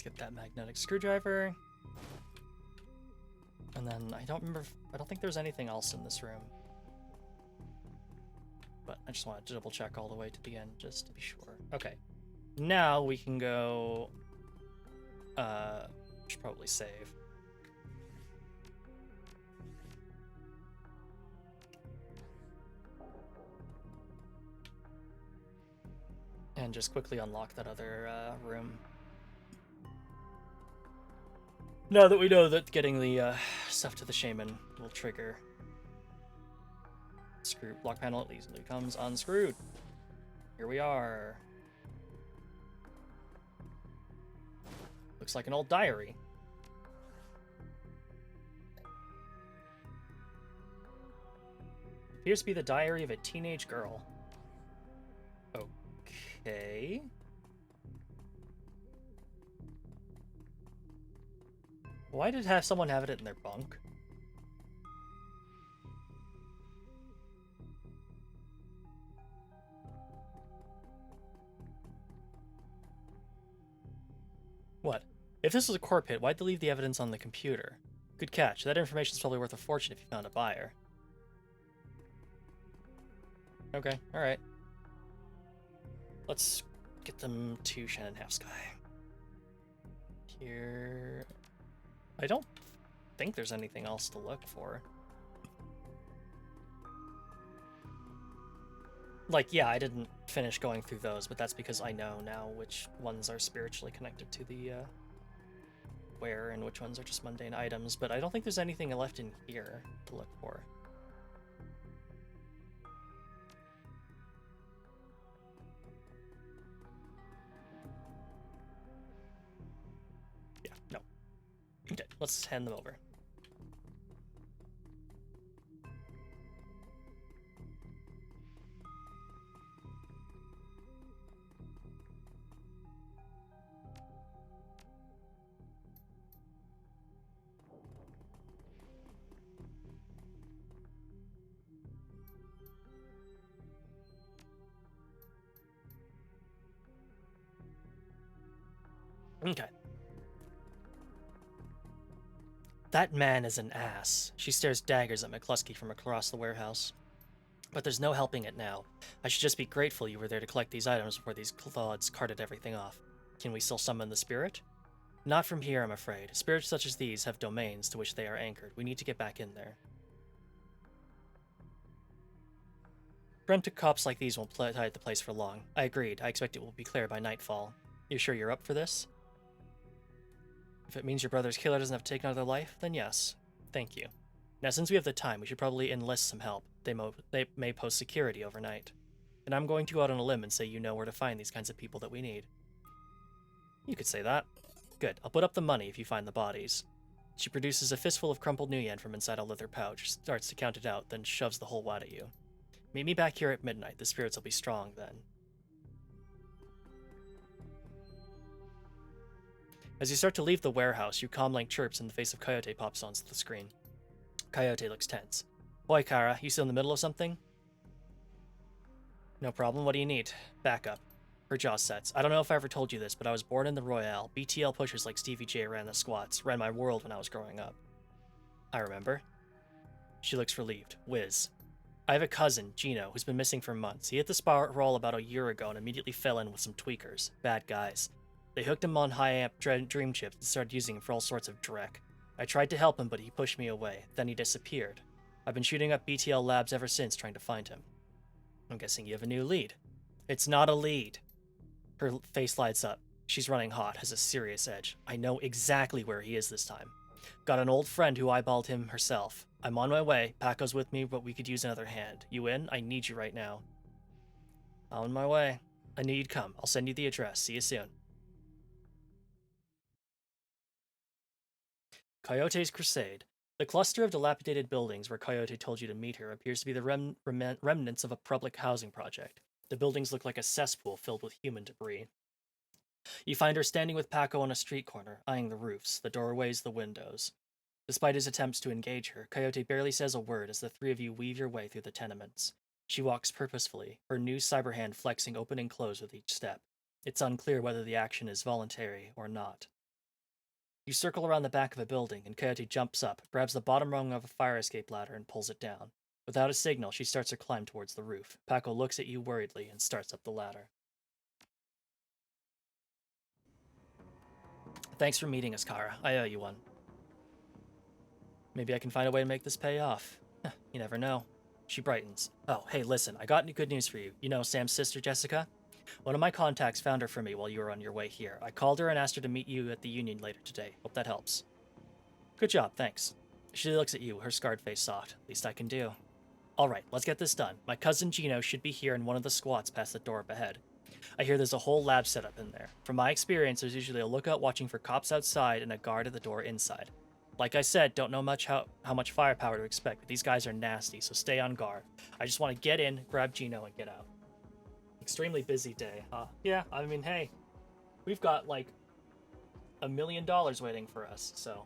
Let's get that magnetic screwdriver. And then I don't think there's anything else in this room. But I just wanted to double check all the way to the end just to be sure. Okay. Now we can go... should probably save. And just quickly unlock that other room. Now that we know that getting the stuff to the shaman will trigger. Screw block panel easily comes unscrewed. Here we are. Looks like an old diary. Appears to be the diary of a teenage girl. Okay. Why did someone have it in their bunk? What? If this was a core pit, why'd they leave the evidence on the computer? Good catch. That information's probably worth a fortune if you found a buyer. Okay, alright. Let's get them to Shannon Half Sky. Here... I don't think there's anything else to look for. Like, yeah, I didn't finish going through those, but that's because I know now which ones are spiritually connected to the where and which ones are just mundane items, but I don't think there's anything left in here to look for. Yeah, no. Okay, let's hand them over. Okay. That man is an ass. She stares daggers at McCluskey from across the warehouse. But there's no helping it now. I should just be grateful you were there to collect these items before these clods carted everything off. Can we still summon the spirit? Not from here, I'm afraid. Spirits such as these have domains to which they are anchored. We need to get back in there. Rented cops like these won't hide the place for long. I agreed. I expect it will be clear by nightfall. You sure you're up for this? If it means your brother's killer doesn't have to take another life, then yes. Thank you. Now, since we have the time, we should probably enlist some help. They may post security overnight. And I'm going to go out on a limb and say you know where to find these kinds of people that we need. You could say that. Good. I'll put up the money if you find the bodies. She produces a fistful of crumpled new yen from inside a leather pouch, starts to count it out, then shoves the whole wad at you. Meet me back here at midnight. The spirits will be strong then. As you start to leave the warehouse, your comlink chirps and the face of Coyote pops onto the screen. Coyote looks tense. Boy, Kara, you still in the middle of something? No problem. What do you need? Backup. Her jaw sets. I don't know if I ever told you this, but I was born in the Royale. BTL pushers like Stevie J ran the squats, ran my world when I was growing up. I remember. She looks relieved. Whiz. I have a cousin, Gino, who's been missing for months. He hit the spiral about a year ago and immediately fell in with some tweakers. Bad guys. They hooked him on high-amp dream chips and started using him for all sorts of dreck. I tried to help him, but he pushed me away. Then he disappeared. I've been shooting up BTL labs ever since, trying to find him. I'm guessing you have a new lead. It's not a lead. Her face lights up. She's running hot, has a serious edge. I know exactly where he is this time. Got an old friend who eyeballed him herself. I'm on my way. Paco's with me, but we could use another hand. You in? I need you right now. On my way. I knew you'd come. I'll send you the address. See you soon. Coyote's Crusade. The cluster of dilapidated buildings where Coyote told you to meet her appears to be the remnants of a public housing project. The buildings look like a cesspool filled with human debris. You find her standing with Paco on a street corner, eyeing the roofs, the doorways, the windows. Despite his attempts to engage her, Coyote barely says a word as the three of you weave your way through the tenements. She walks purposefully, her new cyber hand flexing open and close with each step. It's unclear whether the action is voluntary or not. You circle around the back of a building, and Coyote jumps up, grabs the bottom rung of a fire escape ladder, and pulls it down. Without a signal, she starts her climb towards the roof. Paco looks at you worriedly and starts up the ladder. Thanks for meeting us, Kara. I owe you one. Maybe I can find a way to make this pay off. You never know. She brightens. Oh, hey, listen, I got good news for you. You know Sam's sister, Jessica? One of my contacts found her for me while you were on your way here. I called her and asked her to meet you at the Union later today. Hope that helps. Good job, thanks. She looks at you, her scarred face soft. Least I can do. Alright, let's get this done. My cousin Gino should be here in one of the squats past the door up ahead. I hear there's a whole lab set up in there. From my experience, there's usually a lookout watching for cops outside and a guard at the door inside. Like I said, don't know how much firepower to expect, but these guys are nasty, so stay on guard. I just want to get in, grab Gino, and get out. Extremely busy day, huh? Yeah, I mean, hey, we've got like $1 million waiting for us, so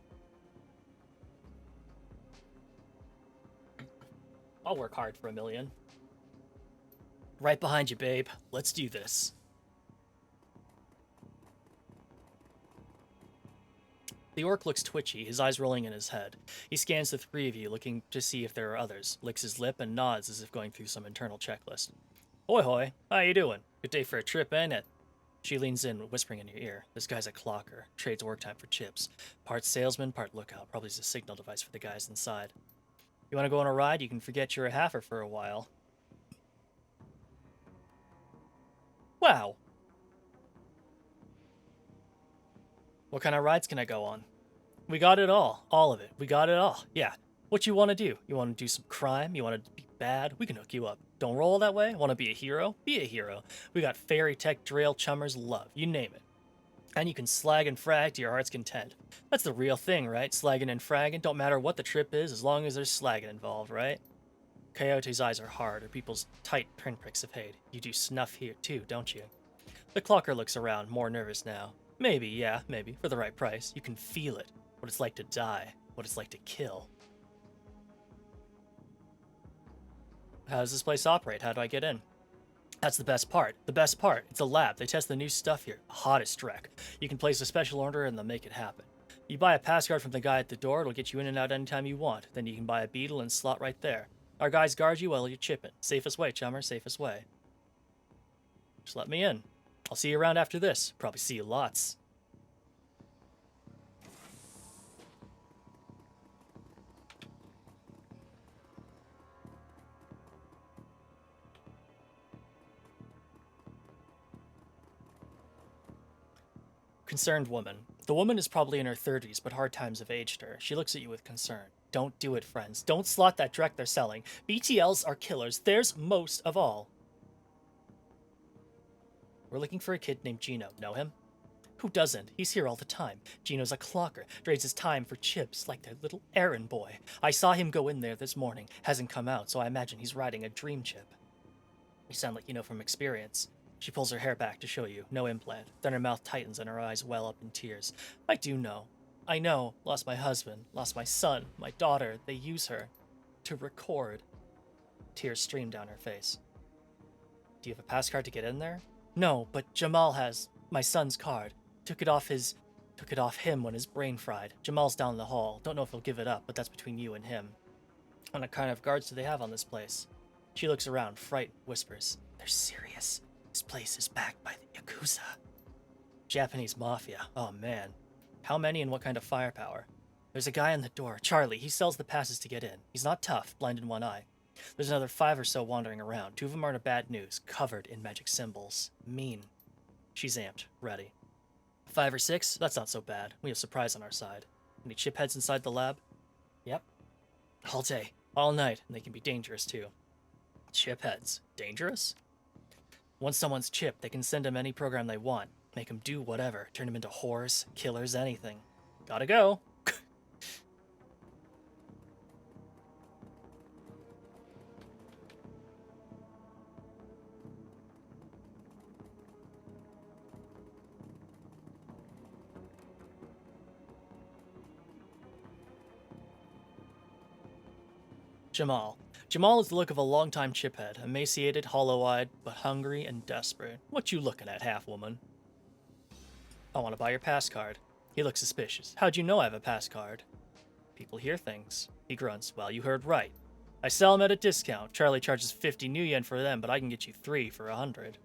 I'll work hard for $1 million. Right behind you, babe. Let's do this. The orc looks twitchy, his eyes rolling in his head. He scans the three of you, looking to see if there are others, licks his lip, and nods as if going through some internal checklist. Hoy hoy, how you doing? Good day for a trip, ain't it? She leans in, whispering in your ear. This guy's a clocker, trades work time for chips. Part salesman, part lookout, probably just a signal device for the guys inside. You want to go on a ride? You can forget you're a halfer for a while. Wow. What kind of rides can I go on? We got it all of it. We got it all. Yeah. What you want to do? You want to do some crime? You want to be bad? We can hook you up. Don't roll that way? Want to be a hero? Be a hero. We got fairy tech, drill, chummers, love. You name it. And you can slag and frag to your heart's content. That's the real thing, right? Slagging and fragging. Don't matter what the trip is, as long as there's slagging involved, right? Coyote's eyes are hard, or people's tight pinpricks of hate. You do snuff here too, don't you? The clocker looks around, more nervous now. Maybe, yeah, maybe. For the right price. You can feel it. What it's like to die. What it's like to kill. How does this place operate? How do I get in? That's the best part. The best part. It's a lab. They test the new stuff here. Hottest wreck. You can place a special order and they'll make it happen. You buy a pass card from the guy at the door. It'll get you in and out anytime you want. Then you can buy a beetle and slot right there. Our guys guard you while you're chipping. Safest way, chummer. Safest way. Just let me in. I'll see you around after this. Probably see you lots. Concerned woman. The woman is probably in her 30s, but hard times have aged her. She looks at you with concern. Don't do it, friends. Don't slot that dreck they're selling. BTLs are killers. There's most of all. We're looking for a kid named Gino. Know him? Who doesn't? He's here all the time. Gino's a clocker. Trades his time for chips, like their little errand boy. I saw him go in there this morning. Hasn't come out, so I imagine he's riding a dream chip. You sound like you know from experience. She pulls her hair back to show you. No implant. Then her mouth tightens and her eyes well up in tears. I do know. I know. Lost my husband. Lost my son. My daughter. They use her to record. Tears stream down her face. Do you have a pass card to get in there? No, but Jamal has my son's card. Took it off him when his brain fried. Jamal's down the hall. Don't know if he'll give it up, but that's between you and him. What kind of guards do they have on this place? She looks around, frightened, whispers. They're serious. This place is backed by the Yakuza. Japanese mafia. Oh man. How many and what kind of firepower? There's a guy on the door, Charlie. He sells the passes to get in. He's not tough, blind in one eye. There's another 5 or so wandering around. 2 of them are in a bad news, covered in magic symbols. Mean. She's amped, ready. 5 or 6? That's not so bad. We have surprise on our side. Any chip heads inside the lab? Yep. All day, all night, and they can be dangerous too. Chip heads. Dangerous? Once someone's chipped, they can send them any program they want. Make them do whatever. Turn them into whores, killers, anything. Gotta go. Jamal. Jamal is the look of a longtime chiphead, emaciated, hollow-eyed, but hungry and desperate. What you looking at, half-woman? I want to buy your pass card. He looks suspicious. How'd you know I have a pass card? People hear things. He grunts. Well, you heard right. I sell them at a discount. Charlie charges 50 new yen for them, but I can get you 3 for 100.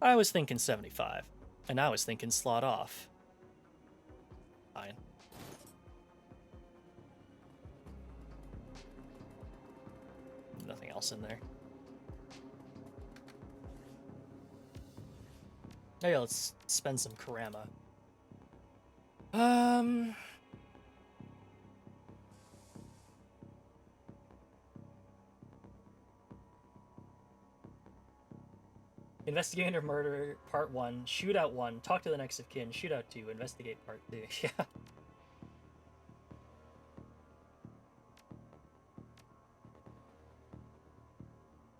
I was thinking 75. And I was thinking slot off. Fine. Nothing else in there. Oh yeah, let's spend some Karama. Investigator Murder Part 1, Shootout 1, Talk to the Next of Kin, Shootout 2, Investigate Part 2. Yeah.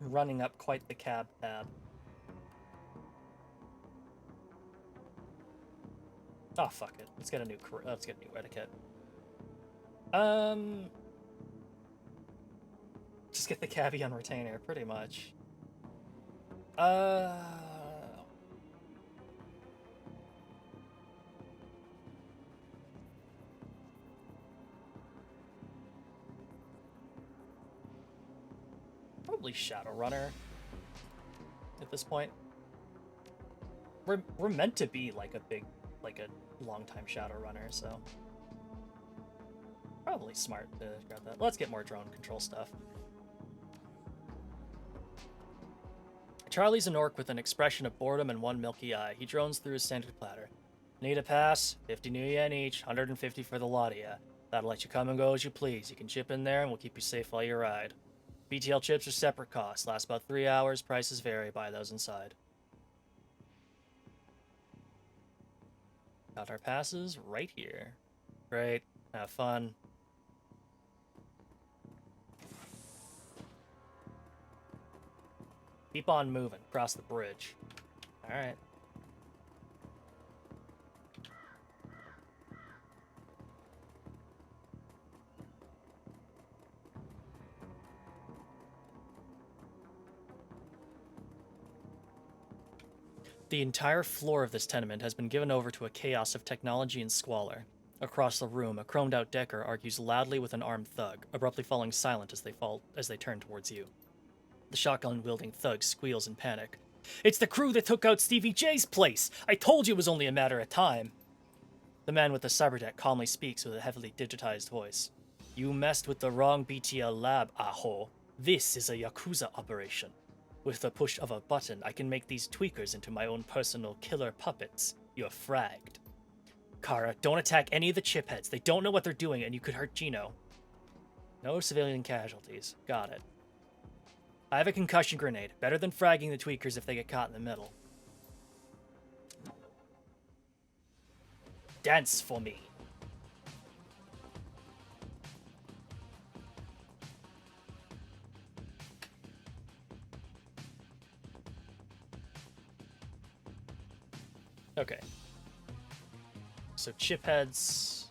Running up quite the cab tab. Oh, fuck it. Let's get a new etiquette. Just get the cabbie on retainer, pretty much. Probably Shadowrunner at this point. We're meant to be like a long-time Shadowrunner, so probably smart to grab that. Let's get more drone control stuff. Charlie's an orc with an expression of boredom and one milky eye. He drones through his standard platter. Need a pass? 50 new yen each, 150 for the lot of ya. That'll let you come and go as you please. You can chip in there and we'll keep you safe while you ride. BTL chips are separate costs. Last about 3 hours. Prices vary. Buy those inside. Got our passes right here. Great. Have fun. Keep on moving. Cross the bridge. Alright. The entire floor of this tenement has been given over to a chaos of technology and squalor. Across the room, a chromed-out Decker argues loudly with an armed thug, abruptly falling silent as they turn towards you. The shotgun-wielding thug squeals in panic. It's the crew that took out Stevie J's place! I told you it was only a matter of time! The man with the cyberdeck calmly speaks with a heavily digitized voice. You messed with the wrong BTL lab, aho. This is a Yakuza operation. With the push of a button, I can make these tweakers into my own personal killer puppets. You're fragged. Kara, don't attack any of the chipheads. They don't know what they're doing, and you could hurt Gino. No civilian casualties. Got it. I have a concussion grenade. Better than fragging the tweakers if they get caught in the middle. Dance for me. Okay. So chipheads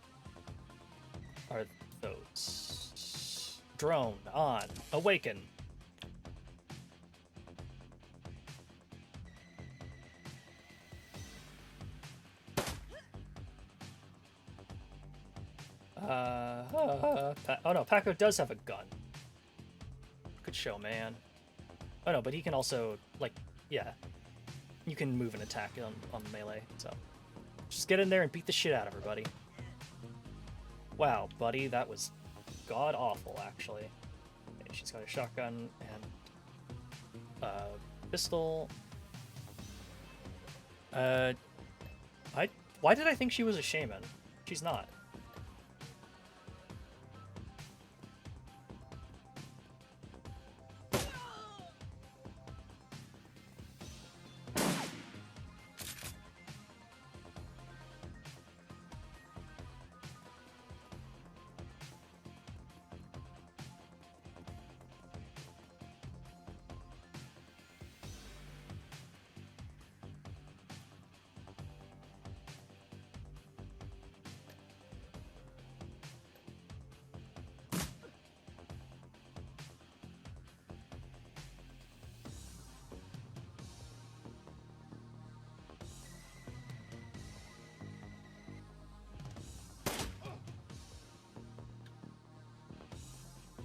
are those. Drone on. Awaken. Oh no, Paco does have a gun. Good show, man. Oh no, but he can also, like, yeah. You can move and attack on melee, so. Just get in there and beat the shit out of her, buddy. Wow, buddy, that was god-awful, actually. Okay, she's got a shotgun and pistol. Why did I think she was a shaman? She's not.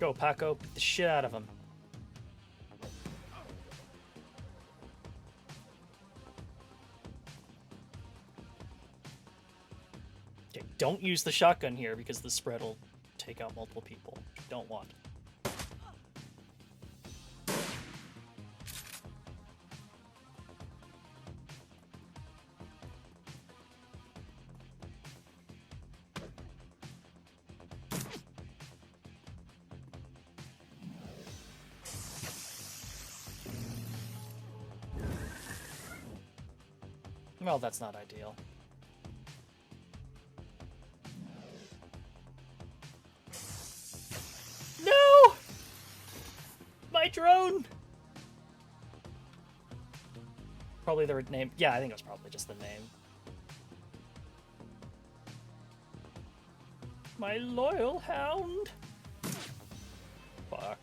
Go, Paco. Beat the shit out of him. Okay, don't use the shotgun here because the spread will take out multiple people. You don't want. Well, that's not ideal. No! My drone! Probably the name. Yeah, I think it was probably just the name. My loyal hound. Fuck.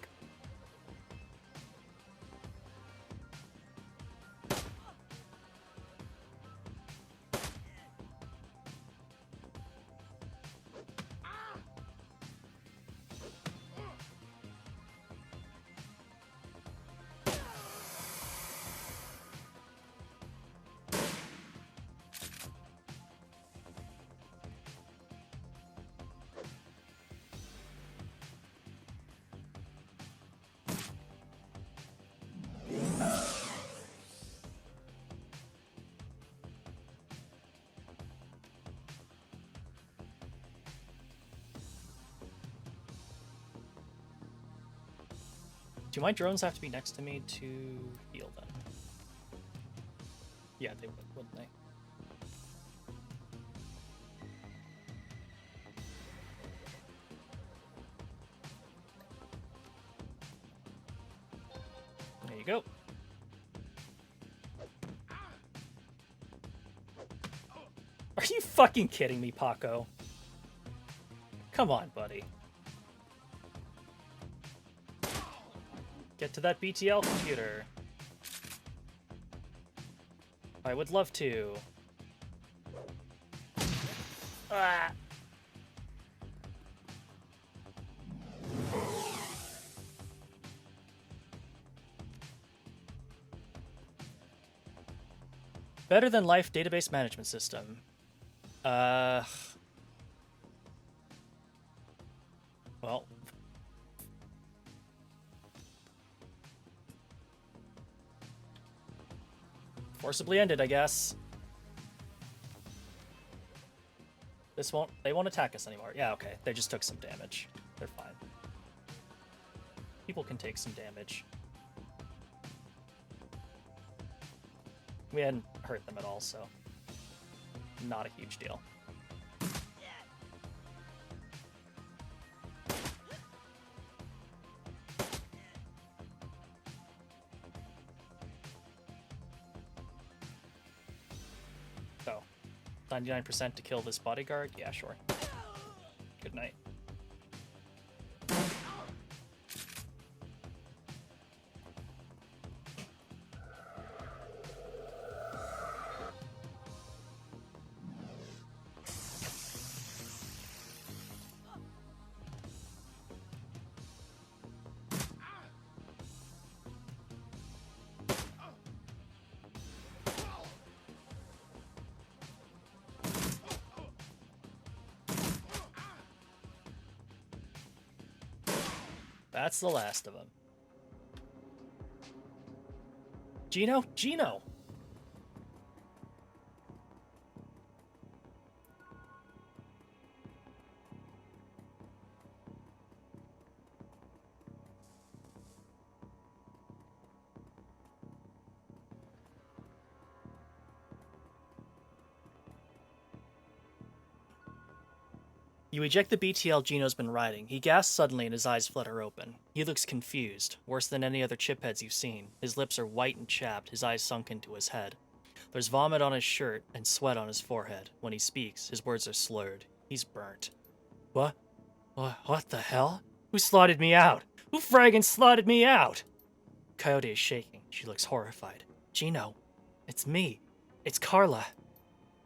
Do my drones have to be next to me to heal them? Yeah, they would, wouldn't they? There you go. Are you fucking kidding me, Paco? Come on, buddy. Get to that BTL computer. I would love to. Ah. Better than life database management system. Well. Forcibly ended, I guess. They won't attack us anymore. Yeah, okay. They just took some damage. They're fine. People can take some damage. We hadn't hurt them at all, so not a huge deal. So, 99% to kill this bodyguard? Yeah, sure. Good night. That's the last of them. Gino? Gino! You eject the BTL Gino's been riding. He gasps suddenly and his eyes flutter open. He looks confused, worse than any other chipheads you've seen. His lips are white and chapped, his eyes sunk into his head. There's vomit on his shirt and sweat on his forehead. When he speaks, his words are slurred. He's burnt. What? What the hell? Who slotted me out? Who fraggin' slotted me out? Coyote is shaking. She looks horrified. Gino, it's me. It's Carla.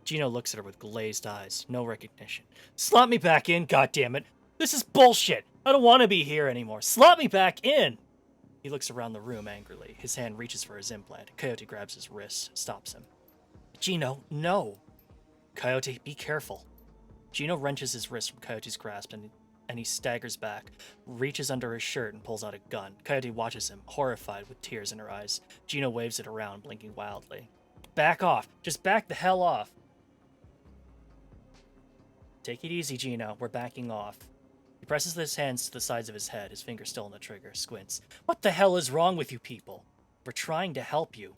Gino looks at her with glazed eyes. No recognition. Slot me back in, goddammit. This is bullshit. I don't want to be here anymore. Slot me back in! He looks around the room angrily. His hand reaches for his implant. Coyote grabs his wrist, stops him. Gino, no! Coyote, be careful. Gino wrenches his wrist from Coyote's grasp and he staggers back, reaches under his shirt and pulls out a gun. Coyote watches him, horrified with tears in her eyes. Gino waves it around, blinking wildly. Back off! Just back the hell off! Take it easy, Gino. We're backing off. He presses his hands to the sides of his head, his finger still on the trigger, squints. What the hell is wrong with you people? We're trying to help you.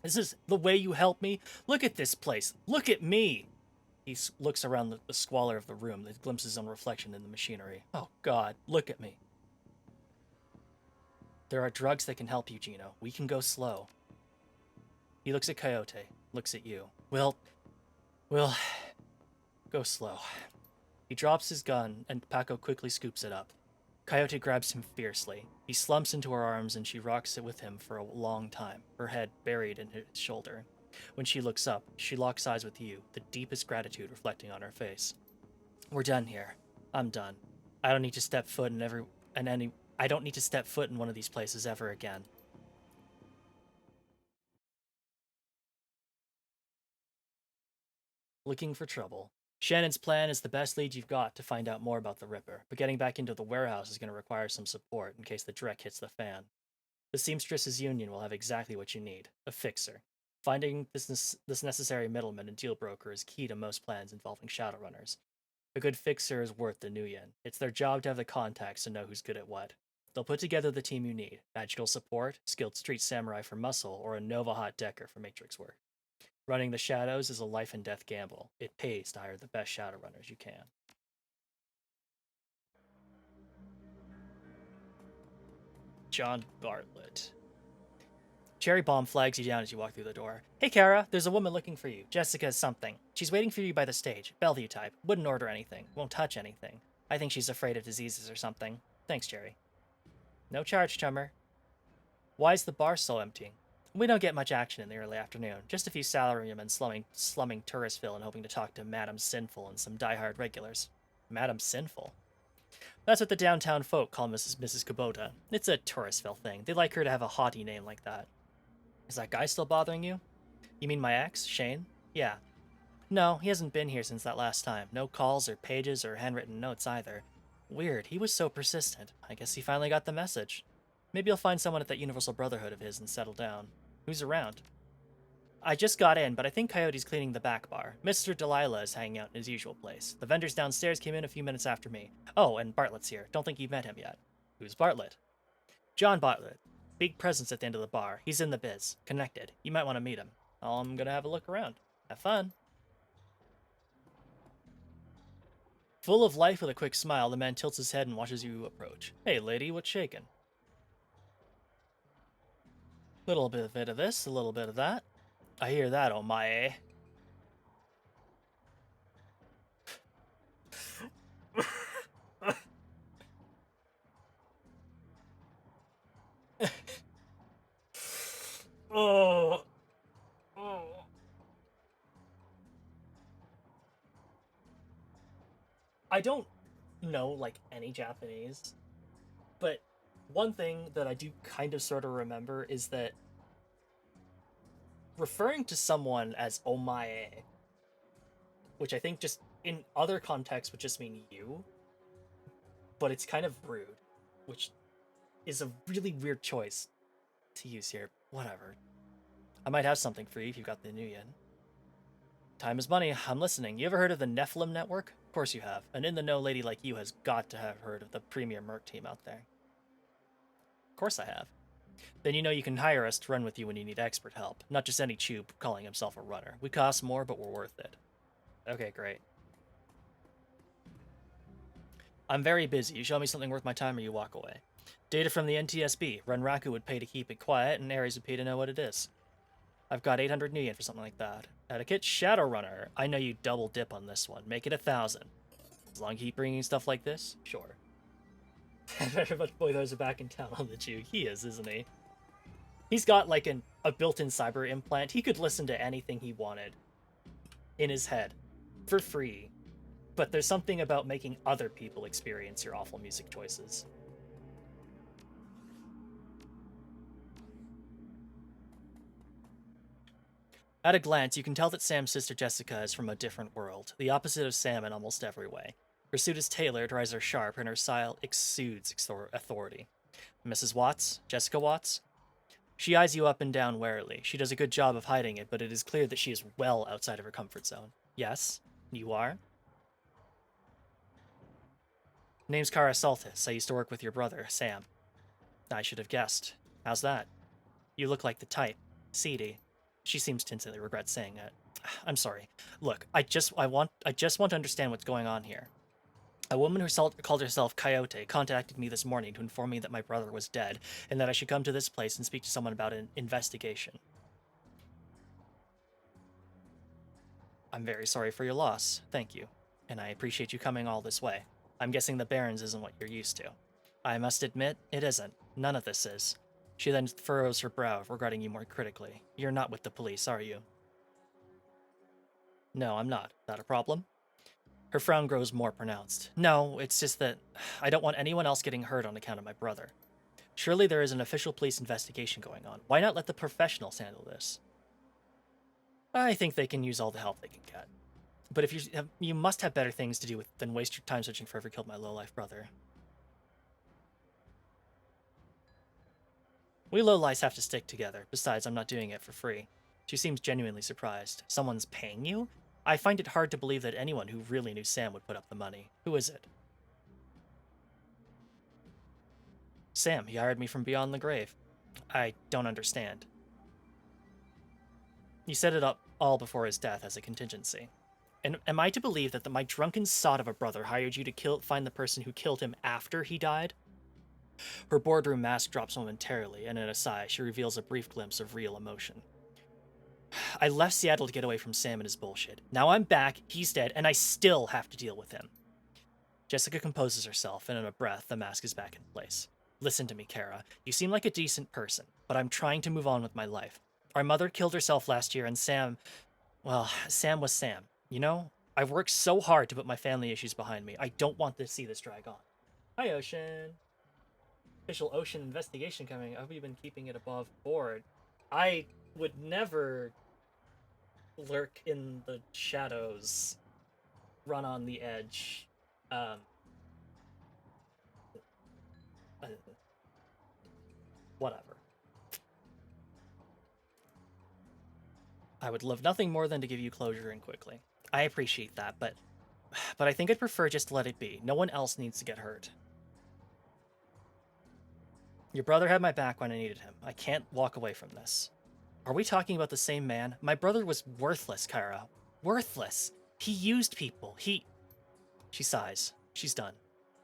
This is the way you help me? Look at this place. Look at me. He looks around the squalor of the room, that glimpses his own reflection in the machinery. Oh, God, look at me. There are drugs that can help you, Gino. We can go slow. He looks at Coyote, looks at you. We'll go slow. He drops his gun, and Paco quickly scoops it up. Coyote grabs him fiercely. He slumps into her arms, and she rocks it with him for a long time, her head buried in his shoulder. When she looks up, she locks eyes with you, the deepest gratitude reflecting on her face. We're done here. I'm done. I don't need to step foot in I don't need to step foot in one of these places ever again. Looking for trouble. Shannon's plan is the best lead you've got to find out more about the Ripper, but getting back into the warehouse is going to require some support in case the dreck hits the fan. The Seamstresses Union will have exactly what you need, a fixer. Finding this necessary middleman and deal broker is key to most plans involving Shadowrunners. A good fixer is worth the new yen. It's their job to have the contacts to know who's good at what. They'll put together the team you need, magical support, skilled street samurai for muscle, or a Nova Hot Decker for matrix work. Running the Shadows is a life and death gamble. It pays to hire the best Shadowrunners you can. John Bartlett. Cherry Bomb flags you down as you walk through the door. Hey, Kara, there's a woman looking for you. Jessica something. She's waiting for you by the stage. Bellevue type. Wouldn't order anything. Won't touch anything. I think she's afraid of diseases or something. Thanks, Cherry. No charge, chummer. Why's the bar so empty? We don't get much action in the early afternoon. Just a few salarymen slumming Touristville and hoping to talk to Madame Sinful and some die-hard regulars. Madame Sinful? That's what the downtown folk call Mrs. Kubota. It's a Touristville thing. They like her to have a haughty name like that. Is that guy still bothering you? You mean my ex, Shane? Yeah. No, he hasn't been here since that last time. No calls or pages or handwritten notes either. Weird, he was so persistent. I guess he finally got the message. Maybe you'll find someone at that Universal Brotherhood of his and settle down. Who's around? I just got in, but I think Coyote's cleaning the back bar. Mr. Delilah is hanging out in his usual place. The vendors downstairs came in a few minutes after me. Oh, and Bartlett's here. Don't think you've met him yet. Who's Bartlett? John Bartlett. Big presence at the end of the bar. He's in the biz. Connected. You might want to meet him. I'm gonna have a look around. Have fun. Full of life with a quick smile, the man tilts his head and watches you approach. Hey, lady, what's shaking? Little bit of this, a little bit of that. I hear that, oh my, eh? Oh. Oh. I don't know, like, any Japanese, but one thing that I do kind of sort of remember is that referring to someone as omae, which I think just in other contexts would just mean you, but it's kind of rude, which is a really weird choice to use here. Whatever. I might have something for you if you've got the new yen. Time is money. I'm listening. You ever heard of the Nephilim Network? Of course you have. An in-the-know lady like you has got to have heard of the premier merc team out there. Of course I have. Then you know you can hire us to run with you when you need expert help. Not just any tube calling himself a runner. We cost more, but we're worth it. Okay, great. I'm very busy. You show me something worth my time or you walk away. Data from the NTSB. Renraku would pay to keep it quiet, and Ares would pay to know what it is. I've got 800 new yen for something like that. Etiquette Shadowrunner. I know you double dip on this one. Make it 1,000. As long as you keep bringing stuff like this, sure. Very much boy, those are back in town on the Jew. He is, isn't he? He's got like a built-in cyber implant. He could listen to anything he wanted in his head for free. but there's something about making other people experience your awful music choices. At a glance, you can tell that Sam's sister Jessica is from a different world, the opposite of Sam in almost every way. Her suit is tailored, her eyes are sharp, and her style exudes authority. Mrs. Watts? Jessica Watts? She eyes you up and down warily. She does a good job of hiding it, but it is clear that she is well outside of her comfort zone. Yes? You are? Name's Kara Saltis. I used to work with your brother, Sam. I should have guessed. How's that? You look like the type. Seedy. She seems to instantly regret saying it. I'm sorry. Look, I just want to understand what's going on here. A woman who called herself Coyote contacted me this morning to inform me that my brother was dead, and that I should come to this place and speak to someone about an investigation. I'm very sorry for your loss, thank you, and I appreciate you coming all this way. I'm guessing the Barrens isn't what you're used to. I must admit, it isn't. None of this is. She then furrows her brow, regarding you more critically. You're not with the police, are you? No, I'm not. That a problem? Her frown grows more pronounced. No, it's just that I don't want anyone else getting hurt on account of my brother. Surely there is an official police investigation going on. Why not let the professionals handle this? I think they can use all the help they can get. But if you must have better things to do than waste your time searching for whoever killed my low-life brother. We low-lives have to stick together. Besides, I'm not doing it for free. She seems genuinely surprised. Someone's paying you? I find it hard to believe that anyone who really knew Sam would put up the money. Who is it? Sam. He hired me from beyond the grave. I don't understand. You set it up all before his death as a contingency. And am I to believe that my drunken sot of a brother hired you to find the person who killed him after he died? Her boardroom mask drops momentarily, and in a sigh, she reveals a brief glimpse of real emotion. I left Seattle to get away from Sam and his bullshit. Now I'm back, he's dead, and I still have to deal with him. Jessica composes herself, and in a breath, the mask is back in place. Listen to me, Kara. You seem like a decent person, but I'm trying to move on with my life. Our mother killed herself last year, and Sam was Sam. You know, I've worked so hard to put my family issues behind me. I don't want to see this drag on. Hi, Ocean. Official Ocean investigation coming. I hope you've been keeping it above board. I would never lurk in the shadows, run on the edge. Whatever. I would love nothing more than to give you closure and quickly. I appreciate that, but I think I'd prefer just to let it be. No one else needs to get hurt. Your brother had my back when I needed him. I can't walk away from this. Are we talking about the same man? My brother was worthless, Kyra. Worthless. He used people. She sighs. She's done.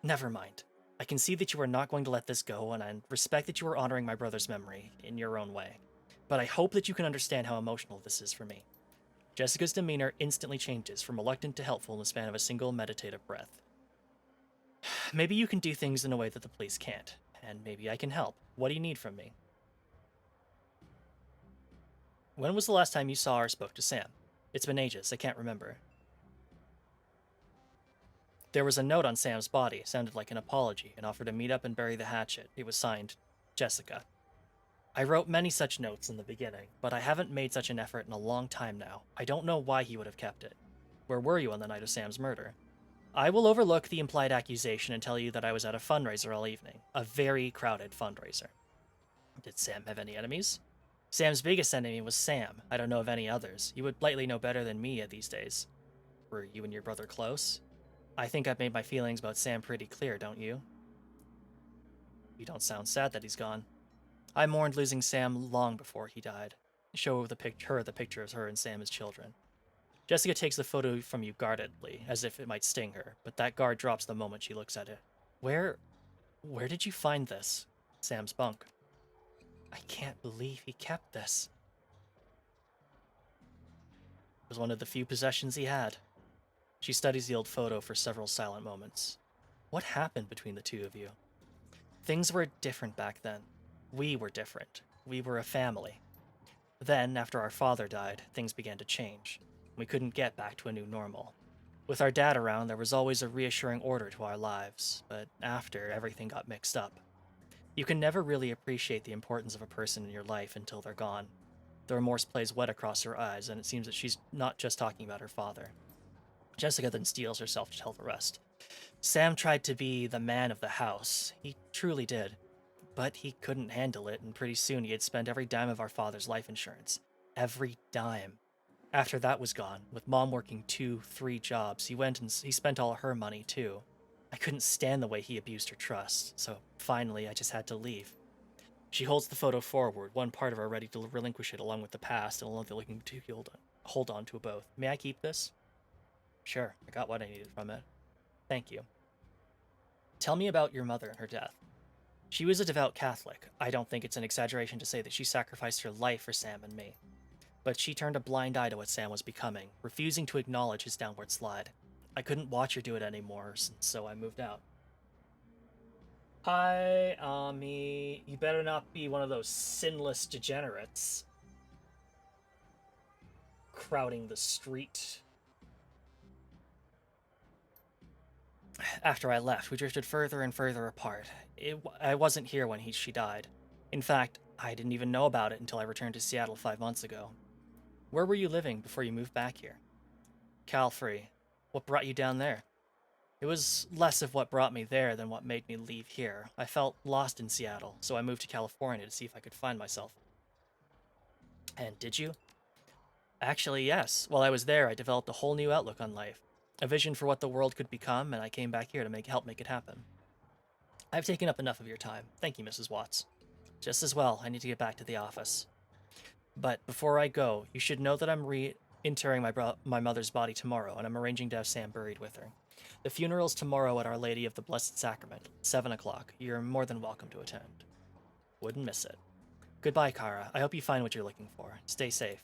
Never mind. I can see that you are not going to let this go, and I respect that you are honoring my brother's memory in your own way. But I hope that you can understand how emotional this is for me. Jessica's demeanor instantly changes from reluctant to helpful in the span of a single meditative breath. Maybe you can do things in a way that the police can't, and maybe I can help. What do you need from me? When was the last time you saw or spoke to Sam? It's been ages, I can't remember. There was a note on Sam's body, sounded like an apology, and offered to meet up and bury the hatchet. It was signed, Jessica. I wrote many such notes in the beginning, but I haven't made such an effort in a long time now. I don't know why he would have kept it. Where were you on the night of Sam's murder? I will overlook the implied accusation and tell you that I was at a fundraiser all evening. A very crowded fundraiser. Did Sam have any enemies? Sam's biggest enemy was Sam. I don't know of any others. You would likely know better than me these days. Were you and your brother close? I think I've made my feelings about Sam pretty clear, don't you? You don't sound sad that he's gone. I mourned losing Sam long before he died. Show her the picture of her and Sam as children. Jessica takes the photo from you guardedly, as if it might sting her, but that guard drops the moment she looks at it. Where did you find this? Sam's bunk. I can't believe he kept this. It was one of the few possessions he had. She studies the old photo for several silent moments. What happened between the two of you? Things were different back then. We were different. We were a family. Then, after our father died, things began to change. We couldn't get back to a new normal. With our dad around, there was always a reassuring order to our lives, but after, everything got mixed up. You can never really appreciate the importance of a person in your life until they're gone. The remorse plays wet across her eyes, and it seems that she's not just talking about her father. Jessica then steels herself to tell the rest. Sam tried to be the man of the house. He truly did. But he couldn't handle it, and pretty soon he had spent every dime of our father's life insurance. Every dime. After that was gone, with Mom working 2, 3 jobs, he went and he spent all her money too. I couldn't stand the way he abused her trust, so finally I just had to leave. She holds the photo forward, one part of her ready to relinquish it along with the past, and another looking to hold on to both. May I keep this? Sure, I got what I needed from it. Thank you. Tell me about your mother and her death. She was a devout Catholic. I don't think it's an exaggeration to say that she sacrificed her life for Sam and me. But she turned a blind eye to what Sam was becoming, refusing to acknowledge his downward slide. I couldn't watch her do it anymore, so I moved out. Hi, Ami. You better not be one of those sinless degenerates crowding the street. After I left, we drifted further and further apart. I wasn't here when she died. In fact, I didn't even know about it until I returned to Seattle 5 months ago. Where were you living before you moved back here? Cal-free. What brought you down there? It was less of what brought me there than what made me leave here. I felt lost in Seattle, so I moved to California to see if I could find myself. And did you? Actually, yes. While I was there, I developed a whole new outlook on life. A vision for what the world could become, and I came back here to help make it happen. I've taken up enough of your time. Thank you, Mrs. Watts. Just as well, I need to get back to the office. But before I go, you should know that I'm interring my mother's body tomorrow, and I'm arranging to have Sam buried with her. The funeral's tomorrow at Our Lady of the Blessed Sacrament, 7 o'clock. You're more than welcome to attend. Wouldn't miss it. Goodbye, Kara. I hope you find what you're looking for. Stay safe.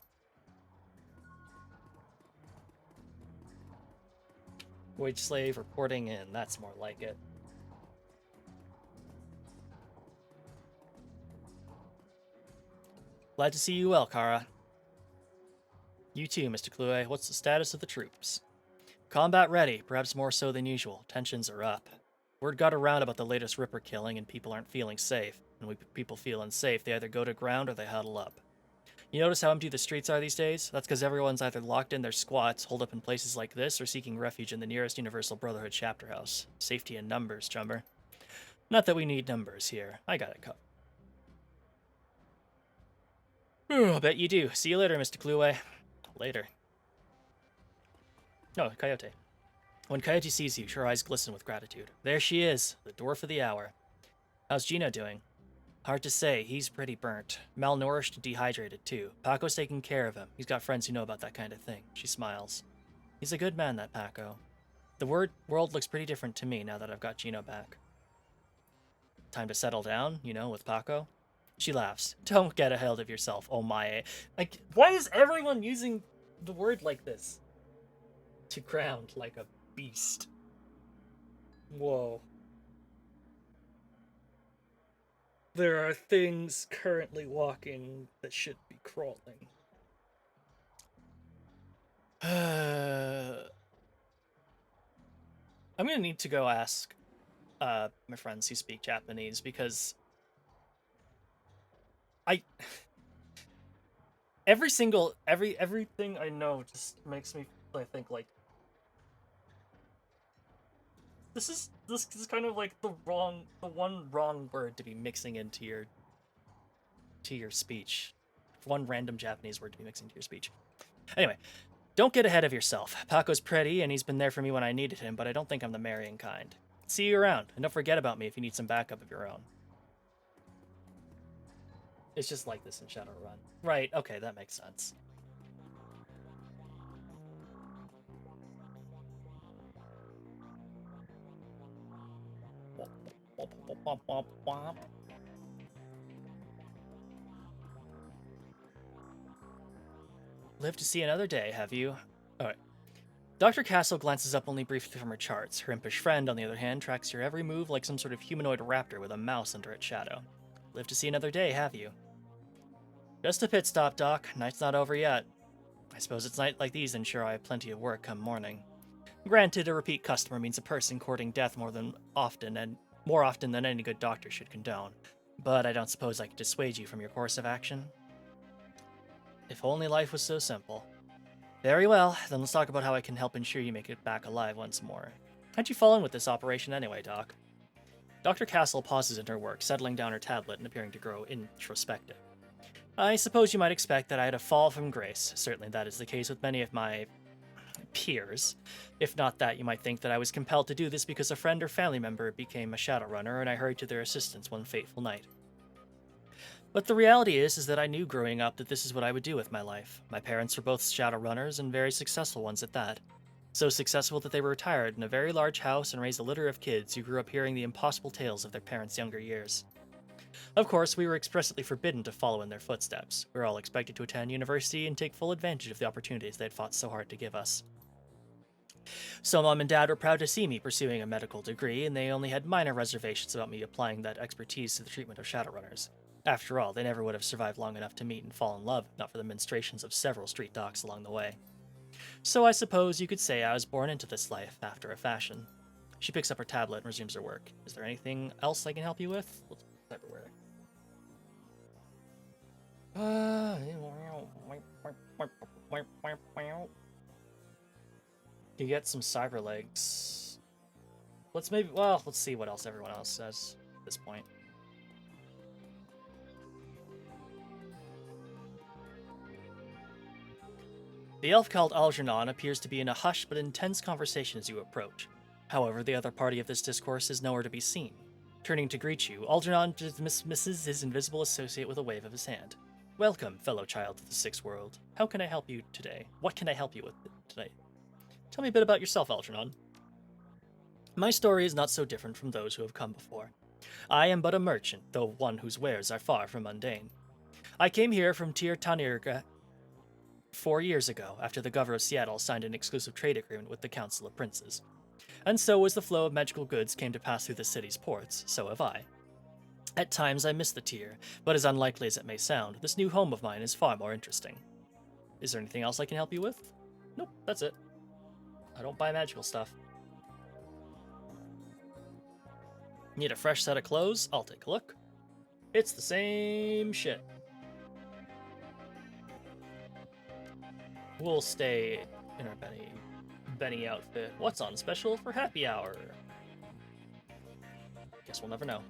Wage slave reporting in. That's more like it. Glad to see you well, Kara. You too, Mr. Clue. What's the status of the troops? Combat ready, perhaps more so than usual. Tensions are up. Word got around about the latest Ripper killing, and people aren't feeling safe. And when people feel unsafe, they either go to ground or they huddle up. You notice how empty the streets are these days? That's because everyone's either locked in their squats, holed up in places like this, or seeking refuge in the nearest Universal Brotherhood chapter house. Safety in numbers, chummer. Not that we need numbers here. I got it covered. I bet you do. See you later, Mr. Clue. Later. No, Coyote. When Coyote sees you, her eyes glisten with gratitude. There she is, the dwarf of the hour. How's Gino doing? Hard to say. He's pretty burnt. Malnourished and dehydrated, too. Paco's taking care of him. He's got friends who know about that kind of thing. She smiles. He's a good man, that Paco. The world looks pretty different to me now that I've got Gino back. Time to settle down, with Paco? She laughs. Don't get ahead of yourself, oh my. Like, why is everyone using the word like this? To ground like a beast. Whoa. There are things currently walking that should be crawling. I'm gonna need to go ask my friends who speak Japanese, because everything I know just makes me think like this is kind of like the one wrong word to be mixing into your speech. One random Japanese word to be mixing into your speech. Anyway, don't get ahead of yourself. Paco's pretty, and he's been there for me when I needed him, but I don't think I'm the marrying kind. See you around, and don't forget about me if you need some backup of your own. It's just like this in Shadowrun. Right, okay, that makes sense. Live to see another day, have you? Alright. Dr. Castle glances up only briefly from her charts. Her impish friend, on the other hand, tracks your every move like some sort of humanoid raptor with a mouse under its shadow. Live to see another day, have you? Just a pit stop, Doc. Night's not over yet. I suppose it's nights like these ensure I have plenty of work come morning. Granted, a repeat customer means a person courting death more often than any good doctor should condone, but I don't suppose I could dissuade you from your course of action. If only life was so simple. Very well, then let's talk about how I can help ensure you make it back alive once more. How'd you fall in with this operation anyway, Doc? Dr. Castle pauses in her work, settling down her tablet and appearing to grow introspective. I suppose you might expect that I had a fall from grace. Certainly that is the case with many of my peers. If not that, you might think that I was compelled to do this because a friend or family member became a Shadowrunner and I hurried to their assistance one fateful night. But the reality is that I knew growing up that this is what I would do with my life. My parents were both Shadowrunners and very successful ones at that. So successful that they were retired in a very large house and raised a litter of kids who grew up hearing the impossible tales of their parents' younger years. Of course, we were expressly forbidden to follow in their footsteps. We were all expected to attend university and take full advantage of the opportunities they had fought so hard to give us. So Mom and Dad were proud to see me pursuing a medical degree, and they only had minor reservations about me applying that expertise to the treatment of Shadowrunners. After all, they never would have survived long enough to meet and fall in love, not for the ministrations of several street docs along the way. So I suppose you could say I was born into this life, after a fashion. She picks up her tablet and resumes her work. Is there anything else I can help you with? Everywhere. You get some cyber legs. Let's see what else everyone else says at this point. The elf called Algernon appears to be in a hushed but intense conversation as you approach. However, the other party of this discourse is nowhere to be seen. Turning to greet you, Algernon dismisses his invisible associate with a wave of his hand. Welcome, fellow child of the Sixth World. How can I help you today? What can I help you with today? Tell me a bit about yourself, Algernon. My story is not so different from those who have come before. I am but a merchant, though one whose wares are far from mundane. I came here from Tir Tanirga 4 years ago, after the governor of Seattle signed an exclusive trade agreement with the Council of Princes. And so as the flow of magical goods came to pass through the city's ports, so have I. At times I miss the Tir, but as unlikely as it may sound, this new home of mine is far more interesting. Is there anything else I can help you with? Nope, that's it. I don't buy magical stuff. Need a fresh set of clothes? I'll take a look. It's the same shit. We'll stay in our Benny outfit. What's on special for happy hour? Guess we'll never know.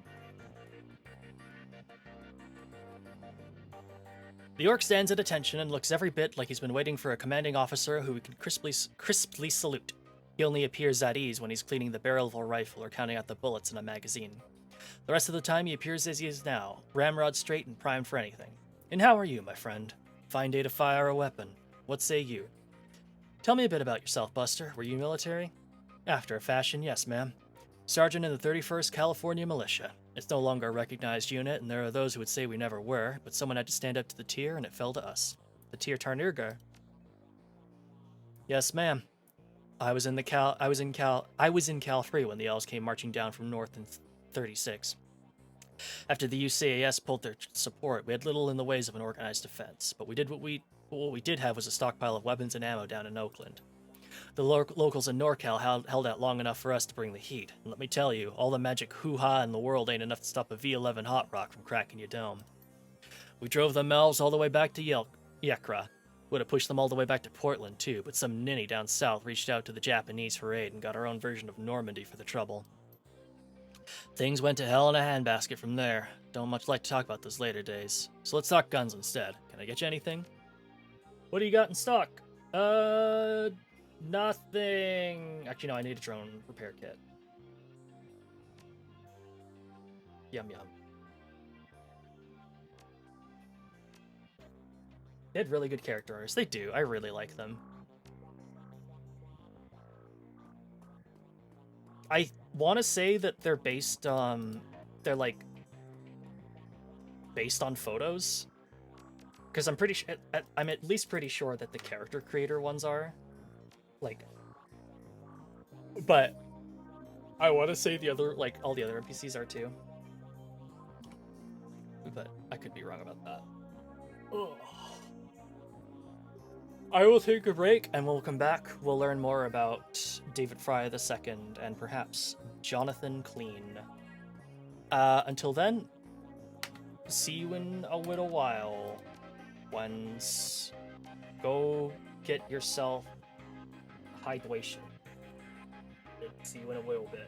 The orc stands at attention and looks every bit like he's been waiting for a commanding officer who he can crisply salute. He only appears at ease when he's cleaning the barrel of a rifle or counting out the bullets in a magazine. The rest of the time he appears as he is now, ramrod straight and primed for anything. And how are you, my friend? Fine day to fire a weapon. What say you? Tell me a bit about yourself, Buster. Were you military? After a fashion, yes, ma'am. Sergeant in the 31st California Militia. It's no longer a recognized unit, and there are those who would say we never were, but someone had to stand up to the Tir, and it fell to us. The Tir Tarnirgar. Yes, ma'am. I was in Cal 3 when the elves came marching down from north in 36. After the UCAS pulled their support, we had little in the ways of an organized defense, but what we did have was a stockpile of weapons and ammo down in Oakland. The locals in NorCal held out long enough for us to bring the heat, and let me tell you, all the magic hoo-ha in the world ain't enough to stop a V11 Hot Rock from cracking your dome. We drove the elves all the way back to Yekra. Would have pushed them all the way back to Portland, too, but some ninny down south reached out to the Japanese for aid and got our own version of Normandy for the trouble. Things went to hell in a handbasket from there. Don't much like to talk about those later days. So let's talk guns instead. Can I get you anything? What do you got in stock? Nothing. Actually, no, I need a drone repair kit. Yum yum. They had really good character artists. They do. I really like them. I want to say that they're based on... They're, like... based on photos. Because I'm pretty sure... I'm at least pretty sure that the character creator ones are. Like... But... I want to say the other... Like, all the other NPCs are too. But I could be wrong about that. Ugh. I will take a break, and we'll come back. We'll learn more about David Fry II and perhaps Jonathan Clean. Until then, see you in a little while. Once, go get yourself hydration. See you in a little bit.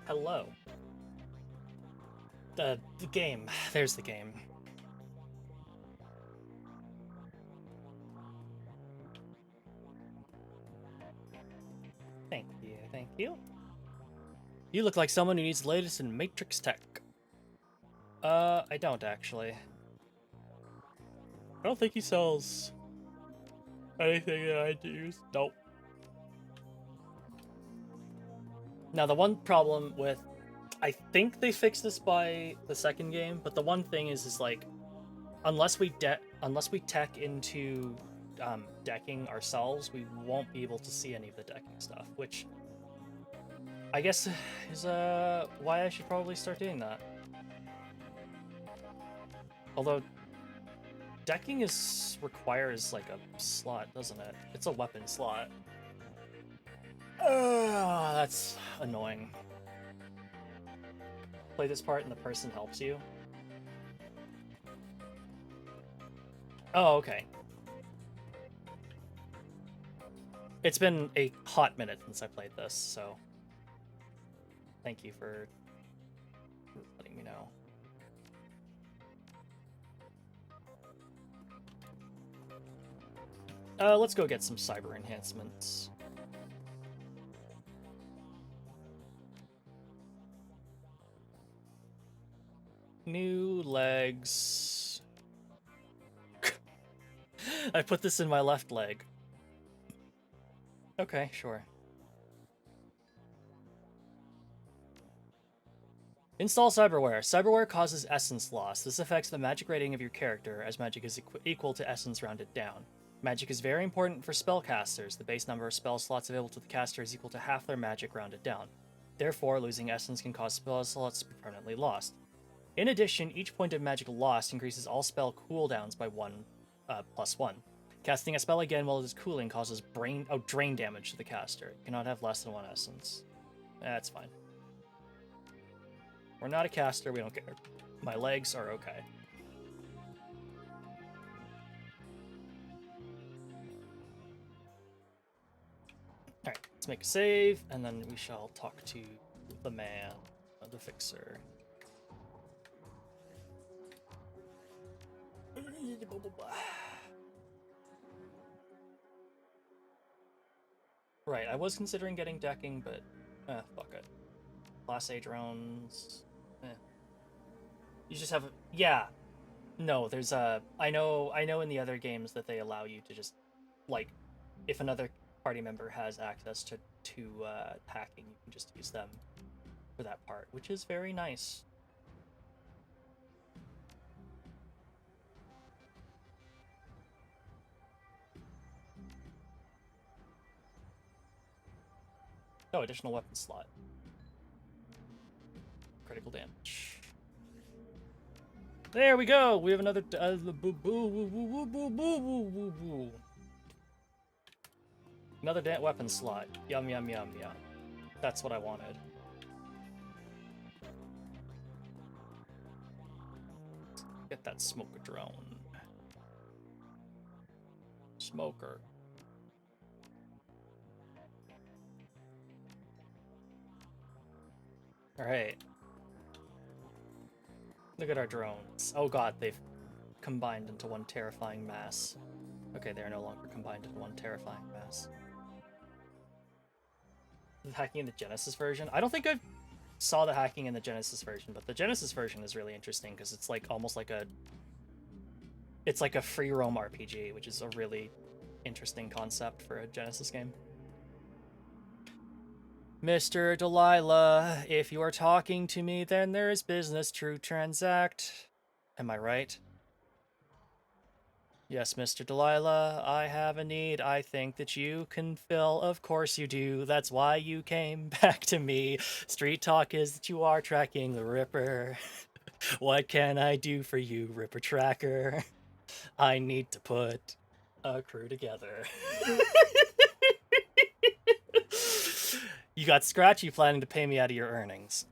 Hello. The game. There's the game. Thank you, thank you. You look like someone who needs the latest in Matrix tech. I don't actually. I don't think he sells anything that I use. Nope. Now, the one problem with I think they fixed this by the second game, but the one thing is like, unless we tech into decking ourselves, we won't be able to see any of the decking stuff, which I guess is why I should probably start doing that. Although decking requires like a slot, doesn't it? It's a weapon slot. That's annoying. Play this part and the person helps you. Oh, okay. It's been a hot minute since I played this, so thank you for letting me know. Let's go get some cyber enhancements. New legs. I put this in my left leg. Okay, sure. Install cyberware. Cyberware causes essence loss. This affects the magic rating of your character, as magic is equal to essence rounded down. Magic is very important for spellcasters. The base number of spell slots available to the caster is equal to half their magic rounded down. Therefore, losing essence can cause spell slots to be permanently lost. In addition, each point of magic lost increases all spell cooldowns by +1. Casting a spell again while it is cooling causes drain damage to the caster. You cannot have less than 1 essence. That's fine. We're not a caster, we don't care. My legs are okay. Alright, let's make a save, and then we shall talk to the man, the fixer. Right, I was considering getting decking, but fuck it. Class A drones. You just have yeah. No, there's I know in the other games that they allow you to just like if another party member has access to hacking, you can just use them for that part, which is very nice. Oh, additional weapon slot. Critical damage. There we go! We have another another weapon slot. Yum yum yum yum. That's what I wanted. Get that smoker drone. Smoker. Alright. Look at our drones. Oh god, they've combined into one terrifying mass. Okay, they are no longer combined into one terrifying mass. The hacking in the Genesis version? I don't think I saw the hacking in the Genesis version, but the Genesis version is really interesting because it's like almost like a... It's like a free roam RPG, which is a really interesting concept for a Genesis game. Mr. Delilah, if you are talking to me, then there is business to transact. Am I right? Yes, Mr. Delilah, I have a need I think that you can fill. Of course you do. That's why you came back to me. Street talk is that you are tracking the Ripper. What can I do for you, Ripper Tracker? I need to put a crew together. You got Scratchy planning to pay me out of your earnings.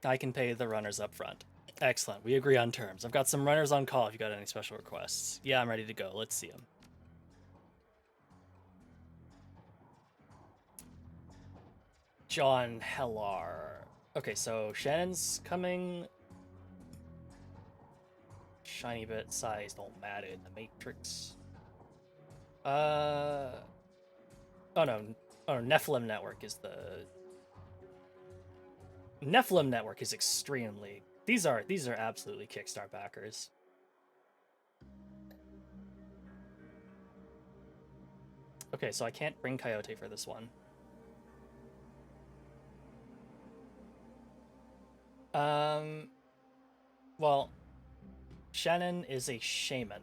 I can pay the runners up front. Excellent. We agree on terms. I've got some runners on call if you got any special requests. Yeah, I'm ready to go. Let's see them. John Hellar. Okay, so Shannon's coming. Shiny bit size don't matter in the Matrix. Oh no. Oh, Nephilim Network is the... Nephilim Network is extremely... These are absolutely Kickstarter backers. Okay, so I can't bring Coyote for this one. Well, Shannon is a shaman.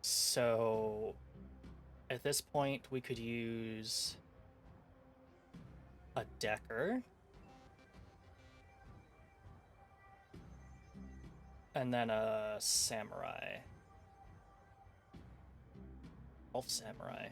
So, at this point, we could use a Decker. And then a Samurai. Elf Samurai.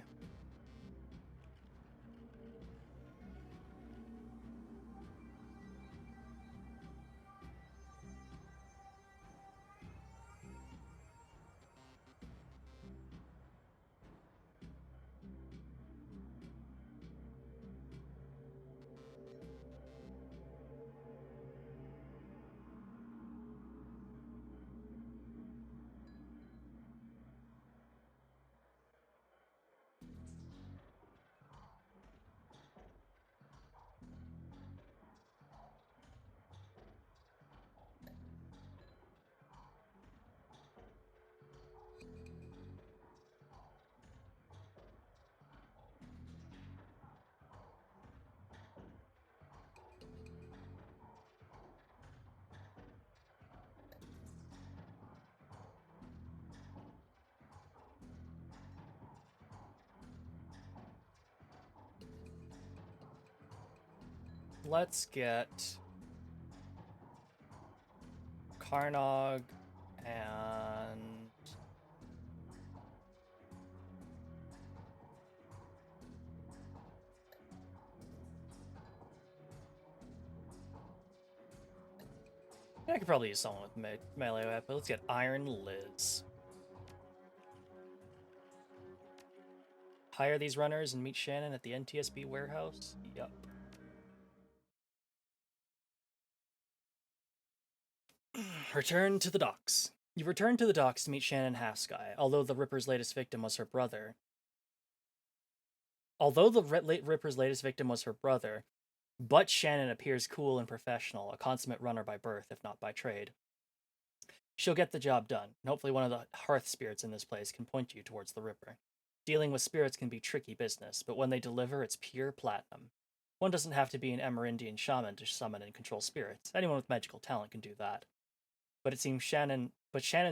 Let's get Karnog and I could probably use someone with melee weapon, but let's get Iron Liz. Hire these runners and meet Shannon at the NTSB warehouse? Yup. Return to the docks. You return to the docks to meet Shannon Halfsky, although the Ripper's latest victim was her brother. But Shannon appears cool and professional, a consummate runner by birth, if not by trade. She'll get the job done, and hopefully one of the hearth spirits in this place can point you towards the Ripper. Dealing with spirits can be tricky business, but when they deliver, it's pure platinum. One doesn't have to be an Amerindian shaman to summon and control spirits. Anyone with magical talent can do that. But Shannon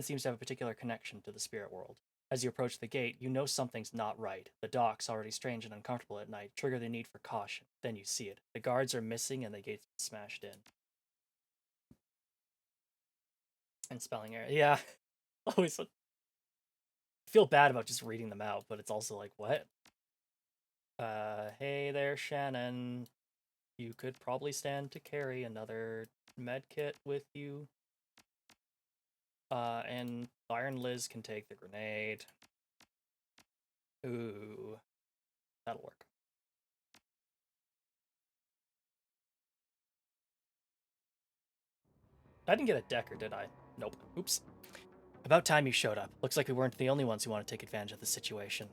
seems to have a particular connection to the spirit world. As you approach the gate, you know something's not right. The docks, already strange and uncomfortable at night, trigger the need for caution. Then you see it. The guards are missing and the gate's smashed in. And spelling error. Yeah. Always feel bad about just reading them out, but it's also like, what? Hey there, Shannon. You could probably stand to carry another medkit with you. And Iron Liz can take the grenade. Ooh. That'll work. I didn't get a Decker, did I? Nope. Oops. About time you showed up. Looks like we weren't the only ones who want to take advantage of the situation.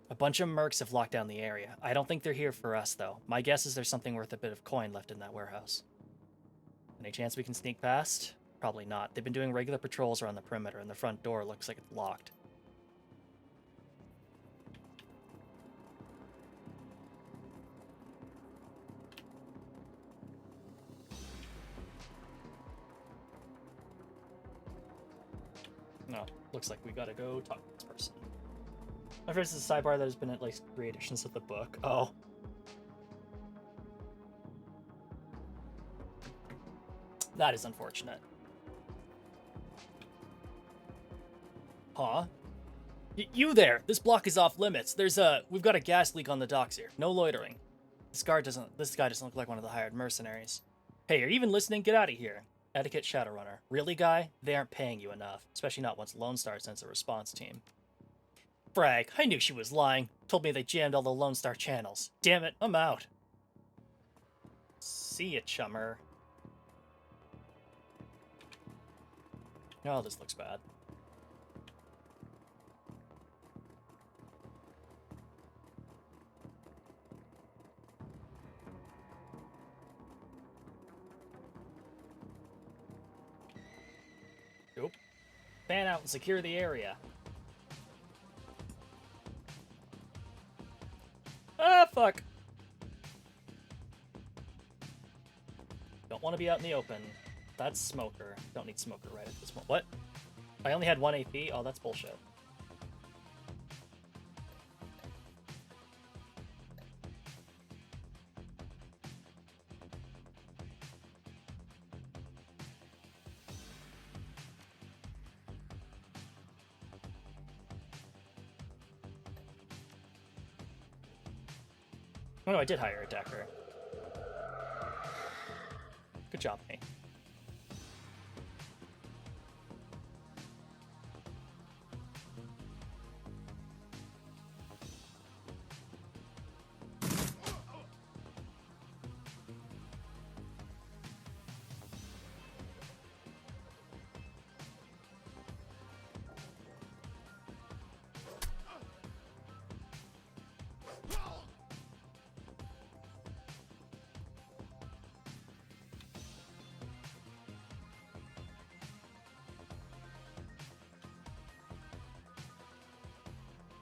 A bunch of mercs have locked down the area. I don't think they're here for us, though. My guess is there's something worth a bit of coin left in that warehouse. Any chance we can sneak past? Probably not. They've been doing regular patrols around the perimeter, and the front door looks like it's locked. No, looks like we gotta go talk to this person. My first is a sidebar that has been at least 3 editions of the book. Oh. That is unfortunate. Huh? You there! This block is off limits. We've got a gas leak on the docks here. No loitering. This guy doesn't look like one of the hired mercenaries. Hey, are you even listening? Get out of here. Etiquette Shadowrunner. Really, guy? They aren't paying you enough, especially not once Lone Star sends a response team. Brag, I knew she was lying. Told me they jammed all the Lone Star channels. Damn it, I'm out. See ya, chummer. Oh, this looks bad. Nope. Fan out and secure the area. Ah, fuck. Don't want to be out in the open. That's Smoker. Don't need Smoker right at this moment. What? I only had 1 AP? Oh, that's bullshit. Oh no, I did hire a Decker. Good job, me.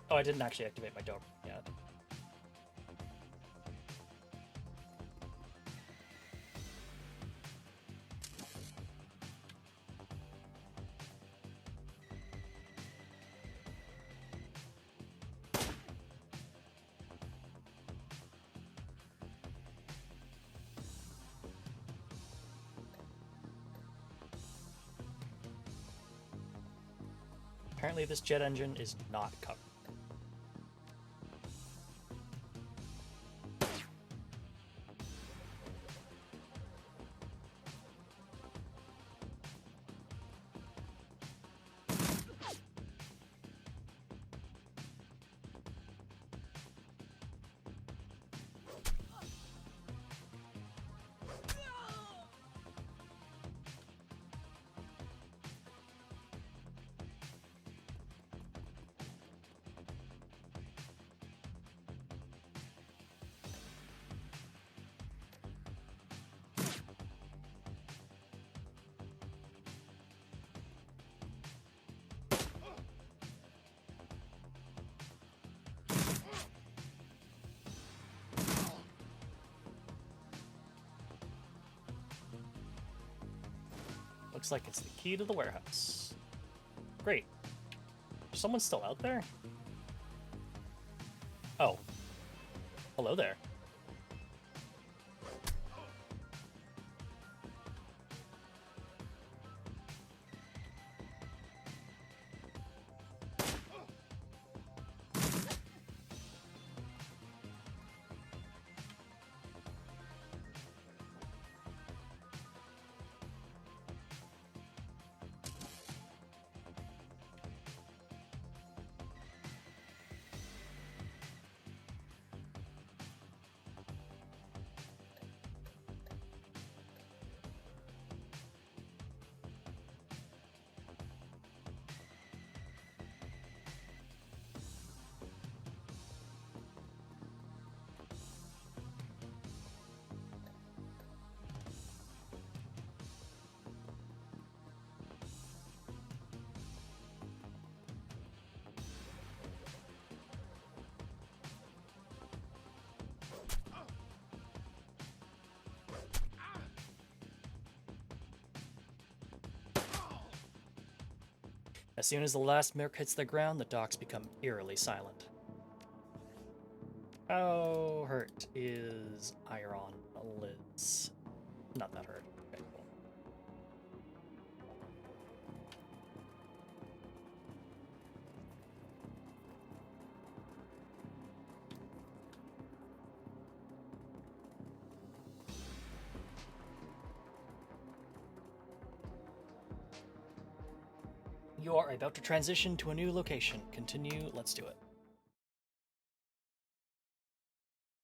Oh, I didn't actually activate my Doberman yet. Apparently this jet engine is not covered. Looks like it's the key to the warehouse. Great. Someone's still out there? Oh. Hello there. As soon as the last merc hits the ground, the docks become eerily silent. How hurt is Iron Liz? Not that hurt. Okay, cool. You are about to transition to a new location. Continue, let's do it.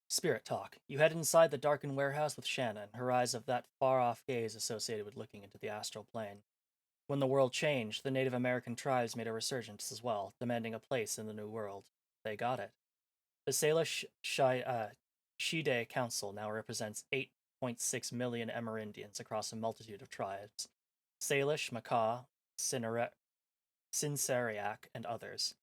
Spirit Talk. You head inside the darkened warehouse with Shannon, her eyes of that far-off gaze associated with looking into the astral plane. When the world changed, the Native American tribes made a resurgence as well, demanding a place in the new world. They got it. The Salish Shide Council now represents 8.6 million Amerindians across a multitude of tribes. Salish, Makah, Sinsariak, and others.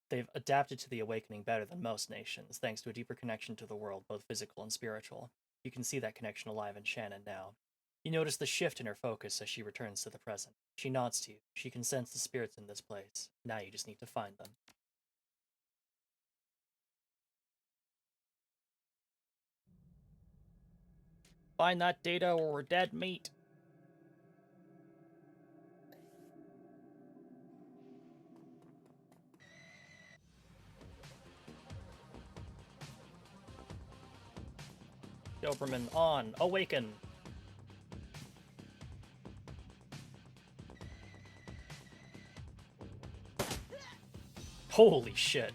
They've adapted to the awakening better than most nations, thanks to a deeper connection to the world, both physical and spiritual. You can see that connection alive in Shannon now. You notice the shift in her focus as she returns to the present. She nods to you. She can sense the spirits in this place. Now you just need to find them. Find that data or we're dead meat. Doberman on. Awaken. Holy shit.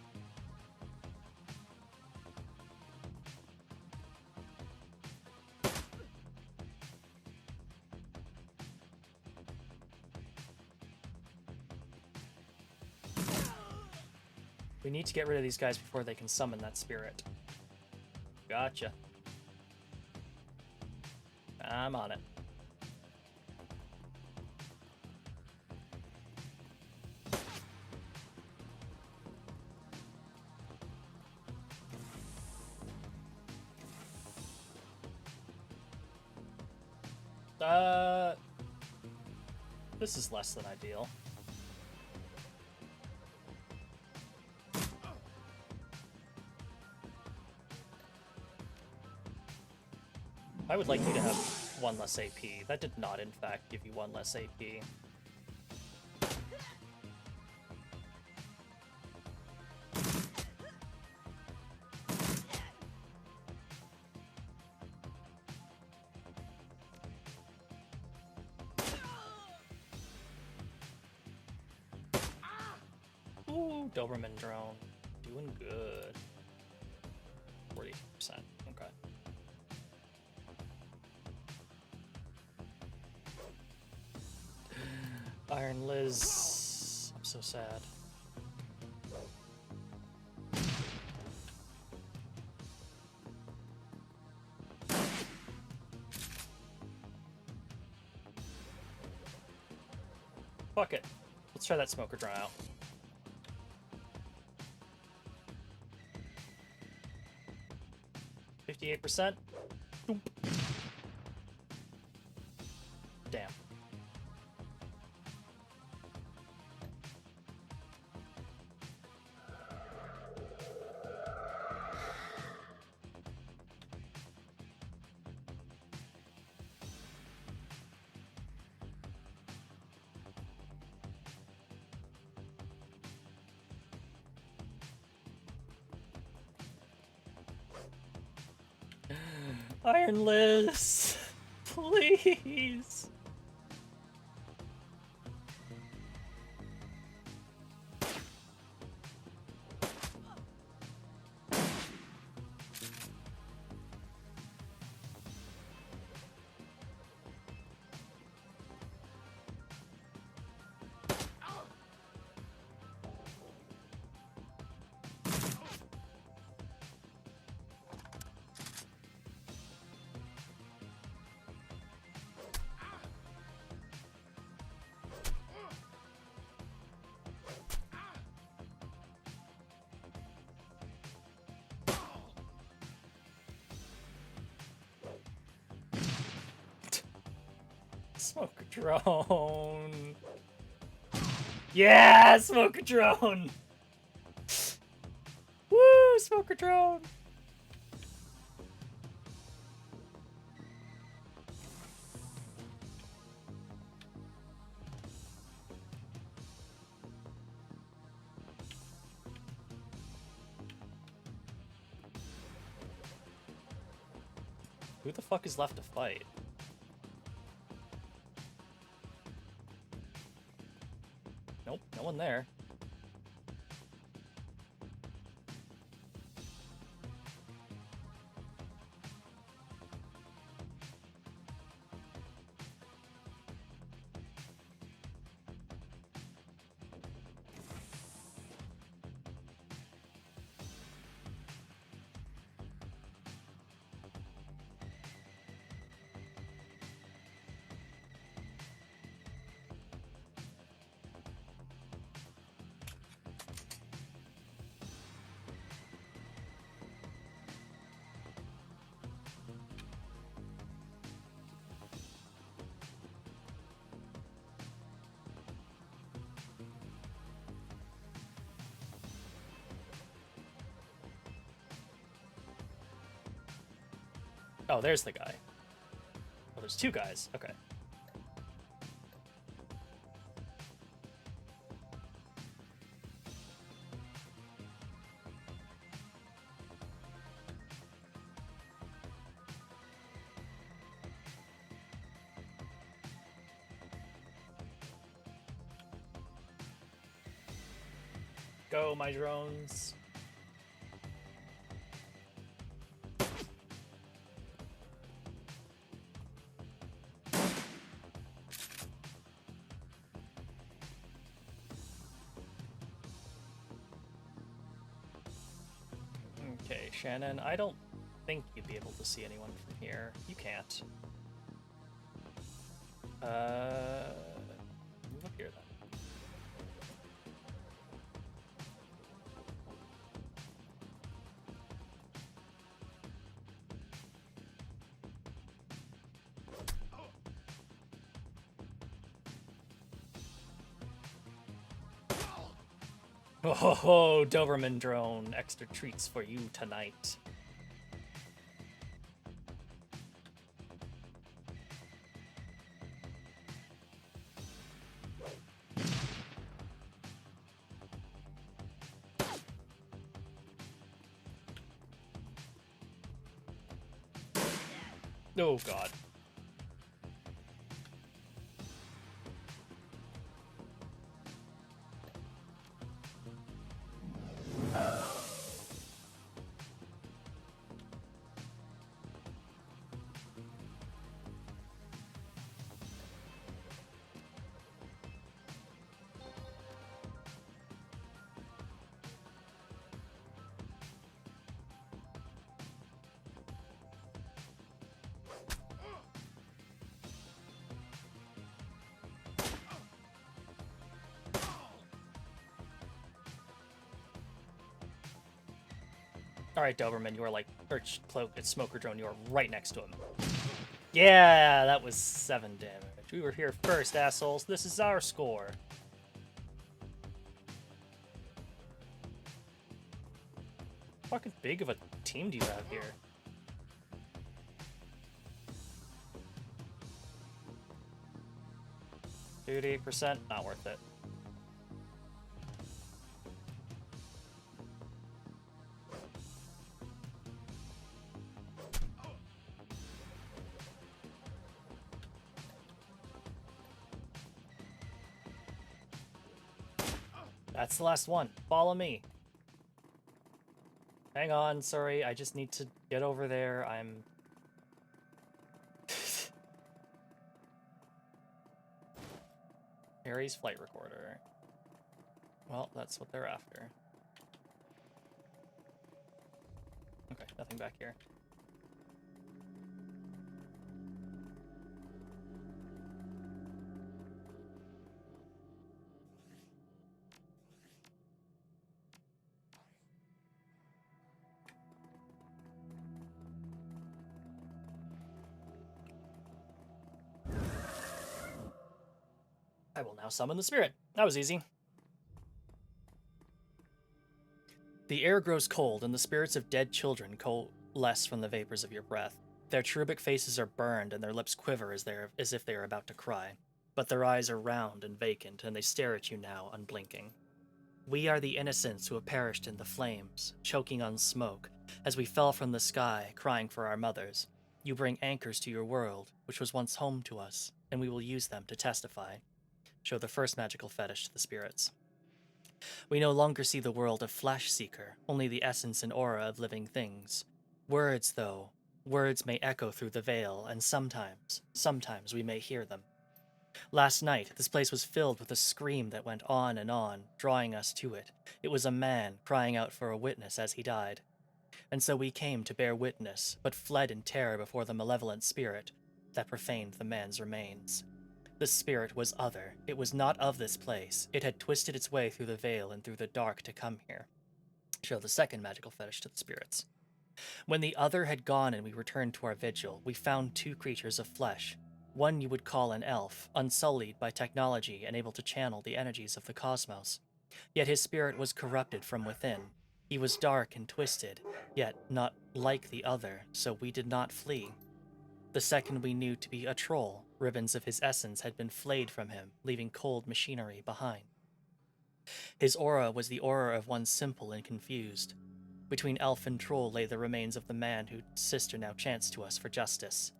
We need to get rid of these guys before they can summon that spirit. Gotcha. I'm on it. This is less than ideal. I would like you to have 1 less AP. That did not, in fact, give you 1 less AP. Ooh, Doberman drone. Doing good. 40%. Okay. Iron Liz. I'm so sad. Fuck it. Let's try that smoker draw out. %. Damn. Iron Liz, please. Smoke a drone. Yeah, smoke a drone. Woo, smoke a drone. Who the fuck is left to fight? Nope, no one there. Oh, there's the guy. Oh, there's two guys. Okay. Go, my drones. Okay, Shannon, I don't think you'd be able to see anyone from here. You can't. Move up here then. Oh, Doberman drone, extra treats for you tonight. Oh god. Alright, Doberman, you are like, or Cloak, it's Smoker Drone, you are right next to him. Yeah, that was 7 damage. We were here first, assholes. This is our score. Fucking big of a team do you have here? %, not worth it. That's the last one. Follow me. Hang on, sorry, I just need to get over there. I'm... Harry's flight recorder. Well, that's what they're after. Okay, nothing back here. I will now summon the spirit. That was easy. The air grows cold, and the spirits of dead children coalesce from the vapors of your breath. Their cherubic faces are burned, and their lips quiver as if they are about to cry. But their eyes are round and vacant, and they stare at you now, unblinking. We are the innocents who have perished in the flames, choking on smoke, as we fell from the sky, crying for our mothers. You bring anchors to your world, which was once home to us, and we will use them to testify. Show the first magical fetish to the spirits. We no longer see the world of Flesh Seeker, only the essence and aura of living things. Words, though, words may echo through the veil, and sometimes we may hear them. Last night, this place was filled with a scream that went on and on, drawing us to it. It was a man crying out for a witness as he died. And so we came to bear witness, but fled in terror before the malevolent spirit that profaned the man's remains. The spirit was other. It was not of this place. It had twisted its way through the veil and through the dark to come here. Show the second magical fetish to the spirits. When the other had gone and we returned to our vigil, we found 2 creatures of flesh. One you would call an elf, unsullied by technology and able to channel the energies of the cosmos. Yet his spirit was corrupted from within. He was dark and twisted, yet not like the other, so we did not flee. The second we knew to be a troll, ribbons of his essence had been flayed from him, leaving cold machinery behind. His aura was the aura of one simple and confused. Between elf and troll lay the remains of the man whose sister now chanced to us for justice.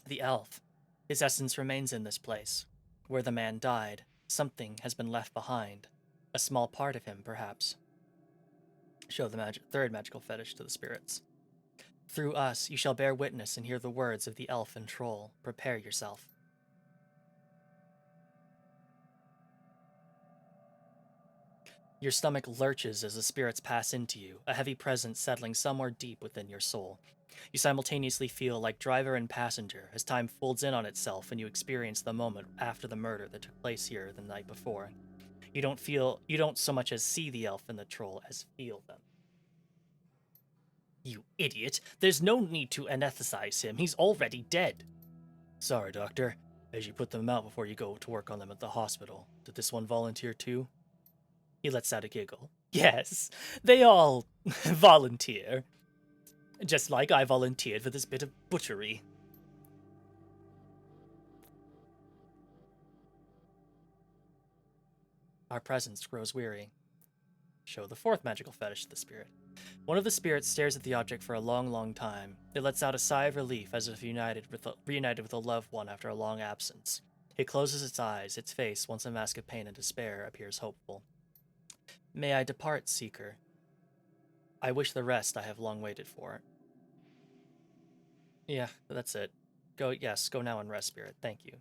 The elf. His essence remains in this place. Where the man died, something has been left behind. A small part of him, perhaps. Show the third magical fetish to the spirits. Through us, you shall bear witness and hear the words of the elf and troll. Prepare yourself. Your stomach lurches as the spirits pass into you, a heavy presence settling somewhere deep within your soul. You simultaneously feel like driver and passenger as time folds in on itself and you experience the moment after the murder that took place here the night before. You don't so much as see the elf and the troll as feel them. You idiot! There's no need to anesthetize him. He's already dead. Sorry, Doctor. As you put them out before you go to work on them at the hospital. Did this one volunteer too? He lets out a giggle. Yes, they all volunteer. Just like I volunteered for this bit of butchery. Our presence grows weary. Show the fourth magical fetish to the spirit. One of the spirits stares at the object for a long, long time. It lets out a sigh of relief as if reunited with a loved one after a long absence. It closes its eyes. Its face, once a mask of pain and despair, appears hopeful. May I depart, seeker? I wish the rest I have long waited for. Yeah, that's it. Go now and rest, spirit. Thank you.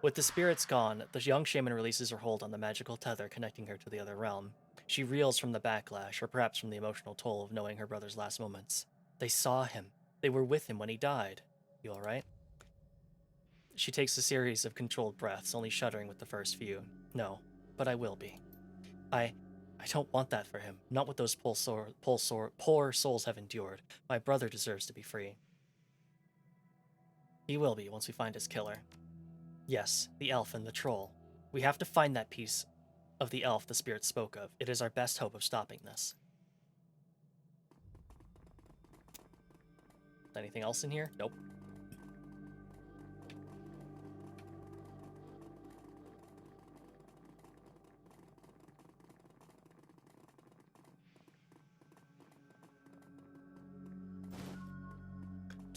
With the spirits gone, the young shaman releases her hold on the magical tether connecting her to the other realm. She reels from the backlash, or perhaps from the emotional toll of knowing her brother's last moments. They saw him. They were with him when he died. You alright? She takes a series of controlled breaths, only shuddering with the first few. No, but I will be. I don't want that for him. Not what those poor souls have endured. My brother deserves to be free. He will be once we find his killer. Yes, the elf and the troll. We have to find that piece of the elf the spirit spoke of. It is our best hope of stopping this. Anything else in here? Nope.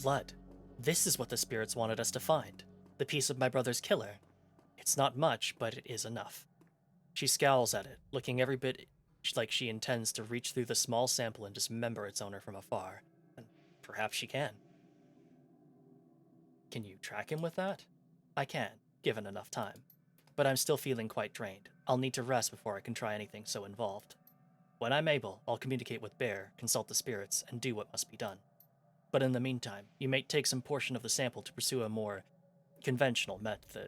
Blood. This is what the spirits wanted us to find. The piece of my brother's killer. It's not much, but it is enough. She scowls at it, looking every bit like she intends to reach through the small sample and dismember its owner from afar. And perhaps she can. Can you track him with that? I can, given enough time. But I'm still feeling quite drained. I'll need to rest before I can try anything so involved. When I'm able, I'll communicate with Bear, consult the spirits, and do what must be done. But in the meantime, you may take some portion of the sample to pursue a more conventional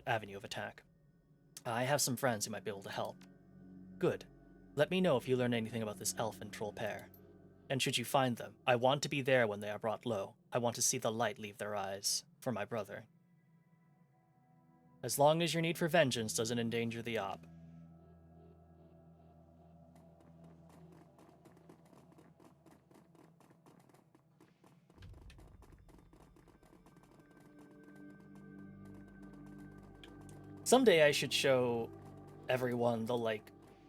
avenue of attack. I have some friends who might be able to help. Good. Let me know if you learn anything about this elf and troll pair. And should you find them, I want to be there when they are brought low. I want to see the light leave their eyes. For my brother. As long as your need for vengeance doesn't endanger the op. Someday I should show everyone the,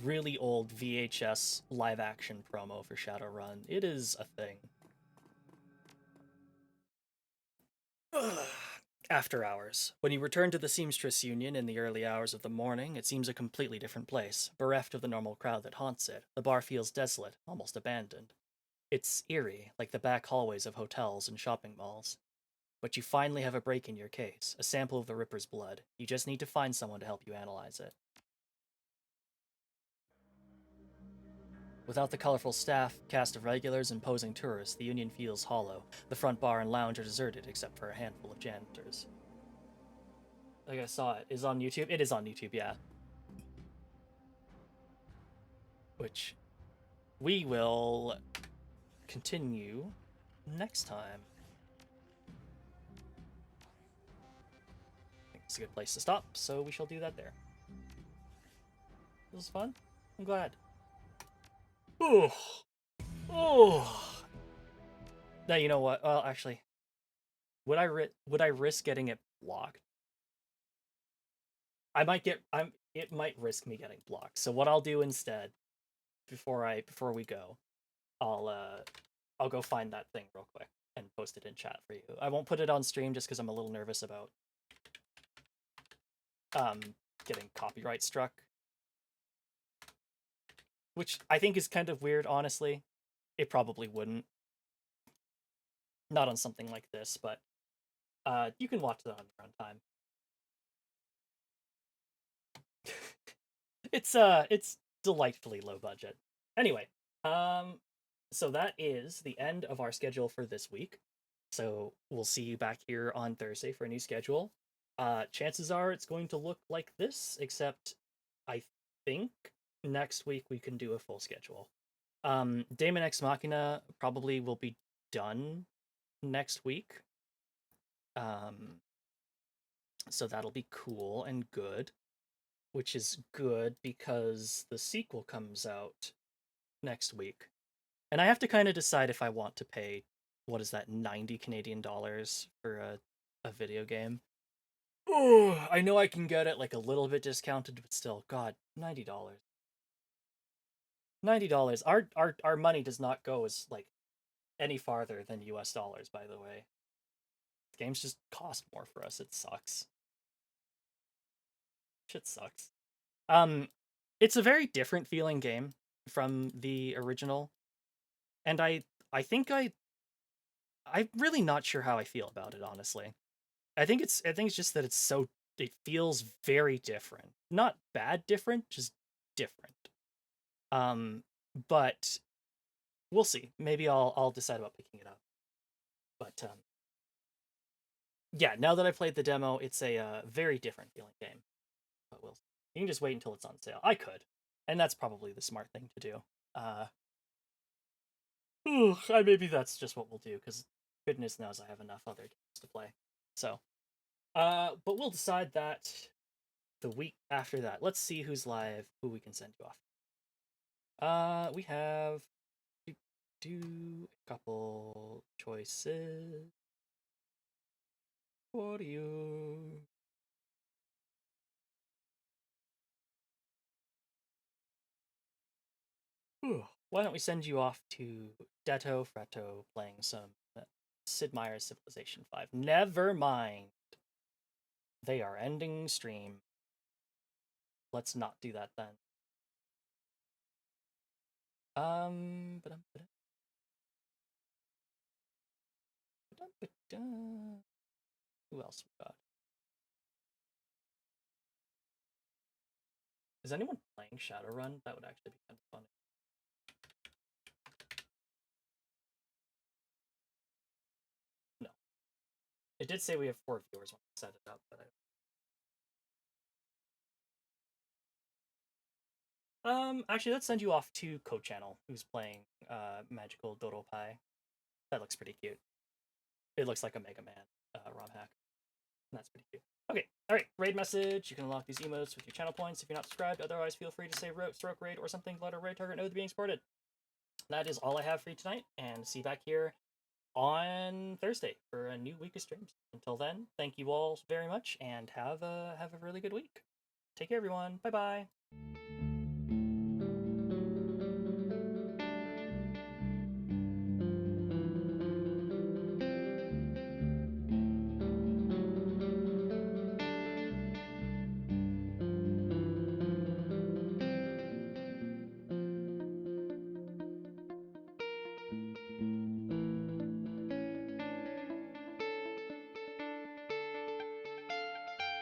really old VHS live-action promo for Shadowrun. It is a thing. After hours. When you return to the Seamstress Union in the early hours of the morning, it seems a completely different place. Bereft of the normal crowd that haunts it, the bar feels desolate, almost abandoned. It's eerie, like the back hallways of hotels and shopping malls. But you finally have a break in your case, a sample of the Ripper's blood. You just need to find someone to help you analyze it. Without the colorful staff, cast of regulars, and posing tourists, the Union feels hollow. The front bar and lounge are deserted except for a handful of janitors. Like I saw it. Is it on YouTube? It is on YouTube, yeah. Which we will continue next time. I think it's a good place to stop, so we shall do that there. This was fun. I'm glad. Oh, oh. Now you know what? Well, actually, would I risk getting it blocked? I might get. I'm. It might risk me getting blocked. So what I'll do instead, before we go, I'll uh, I'll go find that thing real quick and post it in chat for you. I won't put it on stream just because I'm a little nervous about um getting copyright struck, which I think is kind of weird. Honestly, it probably wouldn't. Not on something like this, but you can watch that on your own time. It's delightfully low budget. Anyway, so that is the end of our schedule for this week. So we'll see you back here on Thursday for a new schedule. Chances are it's going to look like this, except I think next week we can do a full schedule. Daemon X Machina probably will be done next week. So that'll be cool and good, which is good because the sequel comes out next week. And I have to kind of decide if I want to pay, what is that, 90 Canadian dollars for a video game. Oh, I know I can get it like a little bit discounted, but still, God, $90. $90. Our money does not go as like any farther than US dollars, by the way. Games just cost more for us. It sucks. Shit sucks. Um, it's a very different feeling game from the original, and I think I'm really not sure how I feel about it, honestly. I think it's just that it feels very different. Not bad different, just different. Um, but we'll see. Maybe I'll decide about picking it up. But yeah, now that I played the demo, it's a very different feeling game. But we'll see. You can just wait until it's on sale. I could, and that's probably the smart thing to do. Uh, maybe that's just what we'll do because goodness knows I have enough other games to play. So, but we'll decide that the week after that. Let's see who's live, who we can send you off. We have do a couple choices. What do you? Why don't we send you off to Detto Fretto playing some Sid Meier's Civilization 5? Never mind. They are ending stream. Let's not do that then. Who else we got? Is anyone playing Shadowrun? That would actually be kind of funny. No. It did say we have 4 viewers when I set it up, but actually, let's send you off to Code Channel, who's playing Magical Dodo Pie. That looks pretty cute. It looks like a Mega Man ROM hack. That's pretty cute. Okay, alright, raid message. You can unlock these emotes with your channel points if you're not subscribed. Otherwise, feel free to say stroke raid or something to let our raid target know they're being supported. That is all I have for you tonight, and see you back here on Thursday for a new week of streams. Until then, thank you all very much, and have a really good week. Take care, everyone. Bye bye.